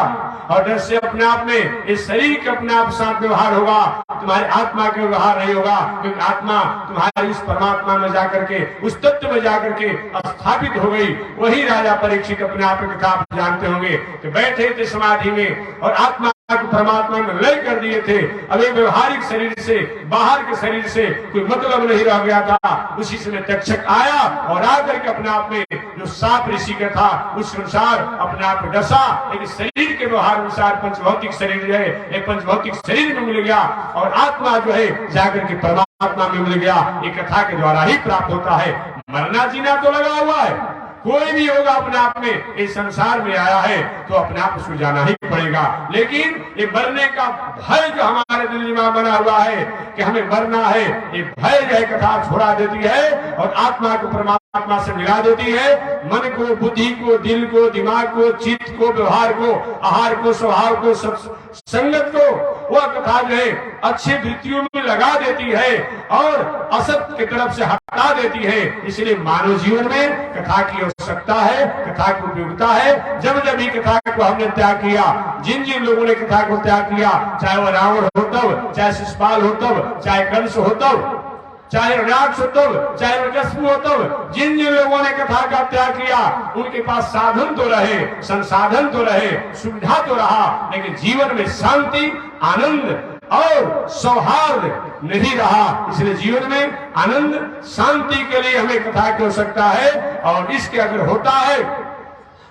और डर से अपने आप में इस शरीर का अपने आप साथ व्यवहार होगा, तुम्हारी आत्मा का व्यवहार नहीं होगा। क्योंकि आत्मा तुम्हारी उस परमात्मा में जाकर के, उस तत्व में जाकर के स्थापित हो गई। वही राजा परीक्षित अपने आप में आप जानते होंगे कि बैठे थे समाधि में और आत्मा परमात्मा में लय कर दिए थे। अब एक व्यवहारिक शरीर से, बाहर के शरीर से कोई मतलब नहीं रह गया था। उसी समय तक्षक आया और आकर के अपने आप में जो साप ऋषि का था उस अनुसार अपने आप में डसा। लेकिन शरीर के व्यवहार अनुसार पंचभौतिक शरीर जो है एक पंचभौतिक शरीर में मिल गया और आत्मा जो है जाकर के परमात्मा में मिल गया। ये कथा के द्वारा ही प्राप्त होता है। मरना जीना तो लगा हुआ है, कोई भी होगा अपने आप में, इस संसार में आया है तो अपने आप उसको जाना ही पड़ेगा। लेकिन ये मरने का भय जो हमारे दिल में बना हुआ है कि हमें मरना है, ये भय जो है कथा छोड़ा देती है और आत्मा को परमात्मा से मिला देती है। मन को, बुद्धि को, दिल को, दिमाग को, चित्त को, व्यवहार को, आहार को, स्वभाव को, संगत को वह कथा जो है अच्छे वृत्तियों में लगा देती है और असत की तरफ से हटा देती है। इसलिए मानव जीवन में कथा की आवश्यकता है, कथा की उपयोगिता है। जब जब भी कथा को हमने त्याग किया, जिन जिन लोगों ने कथा को त्याग किया, चाहे वह रावण हो तब, चाहे शिशुपाल हो तब, चाहे कंस हो तब, चाहे राक्ष हो तब, चाहे रजस्वी हो तब, जिन जिन लोगों ने कथा का त्याग किया उनके पास साधन तो रहे, संसाधन तो रहे, सुविधा तो रहा, लेकिन जीवन में शांति, आनंद और सौहार्द नहीं रहा। इसलिए जीवन में आनंद, शांति के लिए हमें कथा की आवश्यकता है। और इसके अगर होता है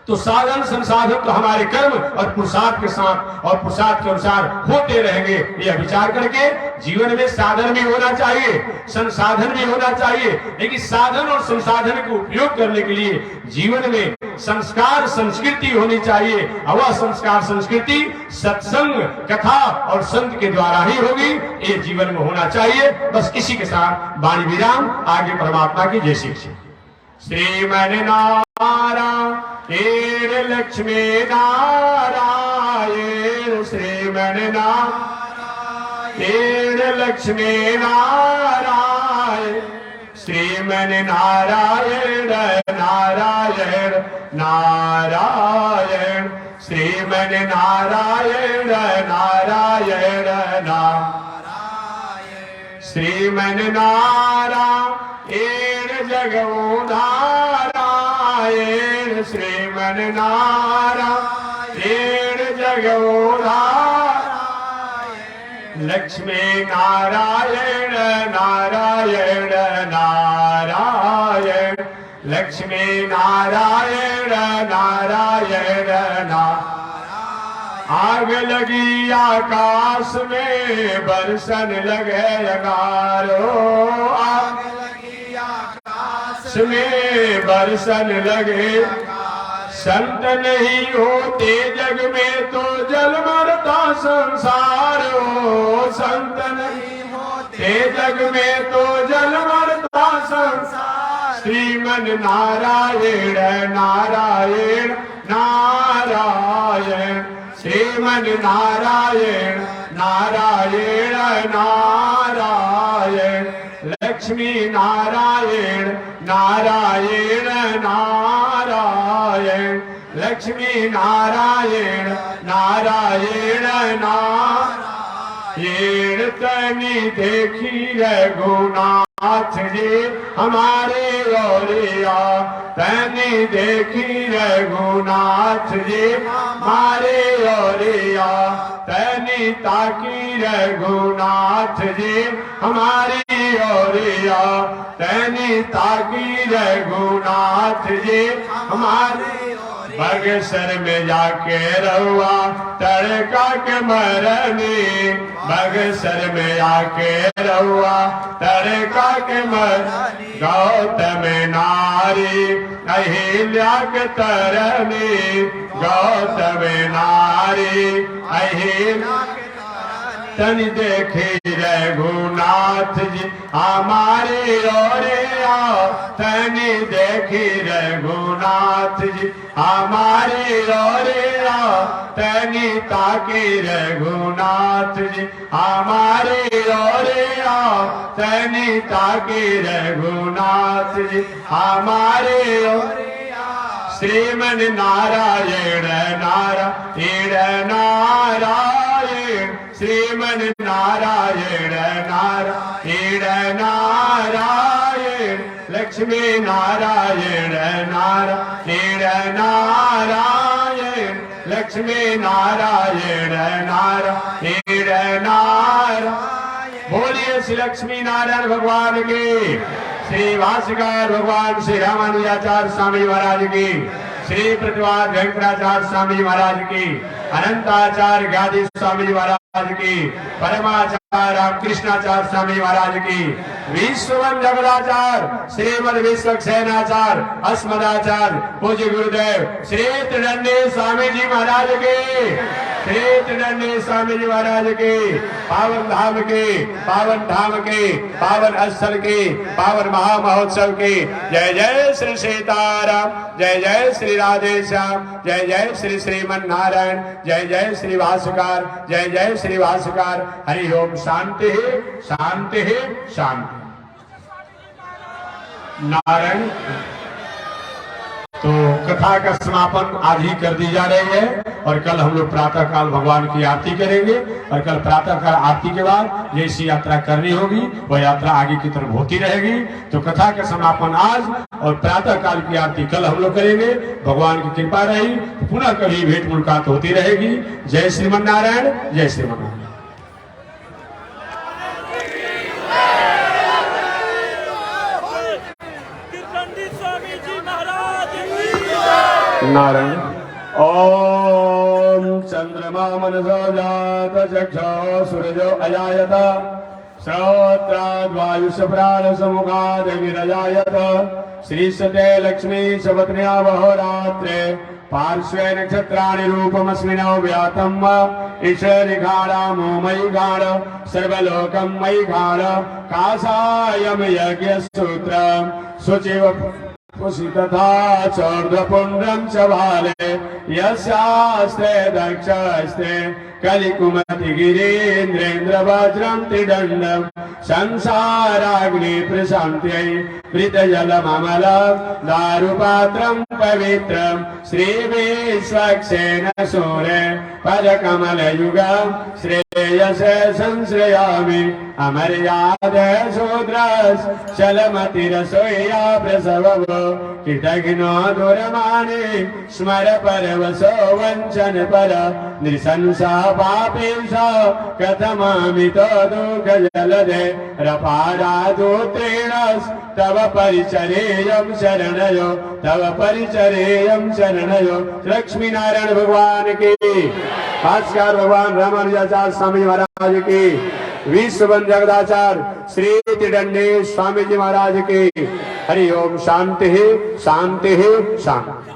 तो साधन संसाधन तो हमारे कर्म और पुरुषार्थ के साथ और पुरुषार्थ के अनुसार होते रहेंगे। यह विचार करके जीवन में साधन भी होना चाहिए, संसाधन भी होना चाहिए। लेकिन साधन और संसाधन को उपयोग करने के लिए जीवन में संस्कार संस्कृति होनी चाहिए। और वह संस्कार संस्कृति सत्संग, कथा और संत के द्वारा ही होगी। ये जीवन में होना चाहिए। बस इसी के साथ वाणी विराम, आगे परमात्मा की जय शिक्षा। श्रीमन नारायण लक्ष्मी नारायण श्रीमन नारायण लक्ष्मी नारायण श्रीमन नारायण नारायण नारायण श्रीमन नारायण नारायण नारायण श्रीमन नारायण जगो नारायण श्रीमन नारायण जगो नारायण लक्ष्मी नारायण नारायण नारायण लक्ष्मी नारायण नारायण नारायण आग लगी आकाश में बरसन लगे अगारो आग लगी आकाश में बरसन लगे संत नहीं होते जग में तो जल मरता संसार हो संत नहीं होते जग में तो जल मरता संसार श्रीमन नारायण नारायण नारायण श्रीमन नारायण नारायण नारायण लक्ष्मी नारायण नारायण नारायण लक्ष्मी नारायण नारायण नारायण तनी देखी रघुनाथ जी हमारे गौरिया तनी देखी रघुनाथ जी हमारे गौरिया तनी ताकी रघुनाथ जी हमारी गौरिया तनी ताकी रघुनाथ जी हमारे बगसर में जाके रहुआ तड़का के मरनी बगसर में जाके रहुआ तड़का के मरनी गौतम नारी अहिल्या के तरनी गौतम नारी अहिल्या तनि देखे रघुनाथ जी हमारे ओरे आओ तनि देखी रघुनाथ जी हमारे ओरे आओ तनि ताके रघुनाथ जी हमारे ओरे आओ तनि ताके रघुनाथ जी हमारे ओरे श्रीमन नारायण नारायण नारायण श्रीमन नारायण नारायण नारायण लक्ष्मी नारायण नारायण नारायण लक्ष्मी नारायण नारायण नारायण बोलिए श्री लक्ष्मी नारायण भगवान की श्री भाष्यकार भगवान श्री रामानुजाचार्य स्वामी महाराज की श्री प्रतिवाद वेंकटाचार्य स्वामी महाराज की अनंताचार्य गादी स्वामी महाराज की परमाचार्य रामकृष्णाचार्य स्वामी महाराज की विश्ववन जगदाचार्य श्रीमद विश्वक्सेनाचार्य अस्मदाचार्य पूज्य गुरुदेव श्री त्रिदंडी स्वामी जी महाराज के श्री त्रिदंडी स्वामी जी महाराज के पावन धाम के पावन धाम के पावन स्थल के पावन महामहोत्सव के जय जय श्री सीताराम जय जय श्री राधे श्याम जय जय श्री श्रीमन नारायण जय जय श्री भाष्यकार जय जय श्री भाष्यकार हरि ओम शांति शांति शांति नारायण। तो कथा का समापन आज ही कर दी जा रही है और कल हम लोग प्रातः काल भगवान की आरती करेंगे और कल प्रातः काल आरती के बाद जैसी यात्रा करनी होगी वह यात्रा आगे की तरफ होती रहेगी। तो कथा का समापन आज और प्रातः काल की आरती कल हम लोग करेंगे। भगवान की कृपा रही तो पुनः कभी भेंट मुलाकात होती रहेगी। जय श्रीमन नारायण जय श्रीमन नारायण। नारायण। ओम चंद्रमा मनसो जात चक्षो सूरजो अजायत श्रोत्राद्वायुष प्राण समुखाद विरजायत श्रीसते लक्ष्मी सपत्न्या वहोरात्रे पार्श्वे नक्षत्राणि रूपमस्मिनो व्यातम् ईशरिघाणामो मयि घाण सर्वलोकं मयि घाण कासायं यज्ञसूत्रं शुचिव पुषि तथा चौर्ध्वपुण्ड्रं च भाले यस्यास्ते दक्षस्ते कलिकुमति गिरीन्द्रेन्द्र वज्रं त्रिदण्डं संसाराग्नि प्रशान्त्यै मृतजलममलं दारुपात्रं पवित्रं श्रीविश्वक्सेन सूरे पदकमलयुगं श्रेयसे संश्रयामि अमर्यादे शूद्रस् चलमतिरसोया प्रसवो कृतघ्नो दुरमाणि स्मर परवशो वञ्चन पर नृशंसा पापेश कथमामितो दुःखजलधे रपारादूत्रेणस् तव परिचरेयं शरणयो तव परिचरेयं शरणयो। लक्ष्मी नारायण भगवान की, भास्कर भगवान रामानुजाचार्य स्वामी महाराज की, विश्वबंधु जगदाचार्य श्री त्रिदंडी स्वामी जी महाराज की। हरि ओम। शांति शांति शांति।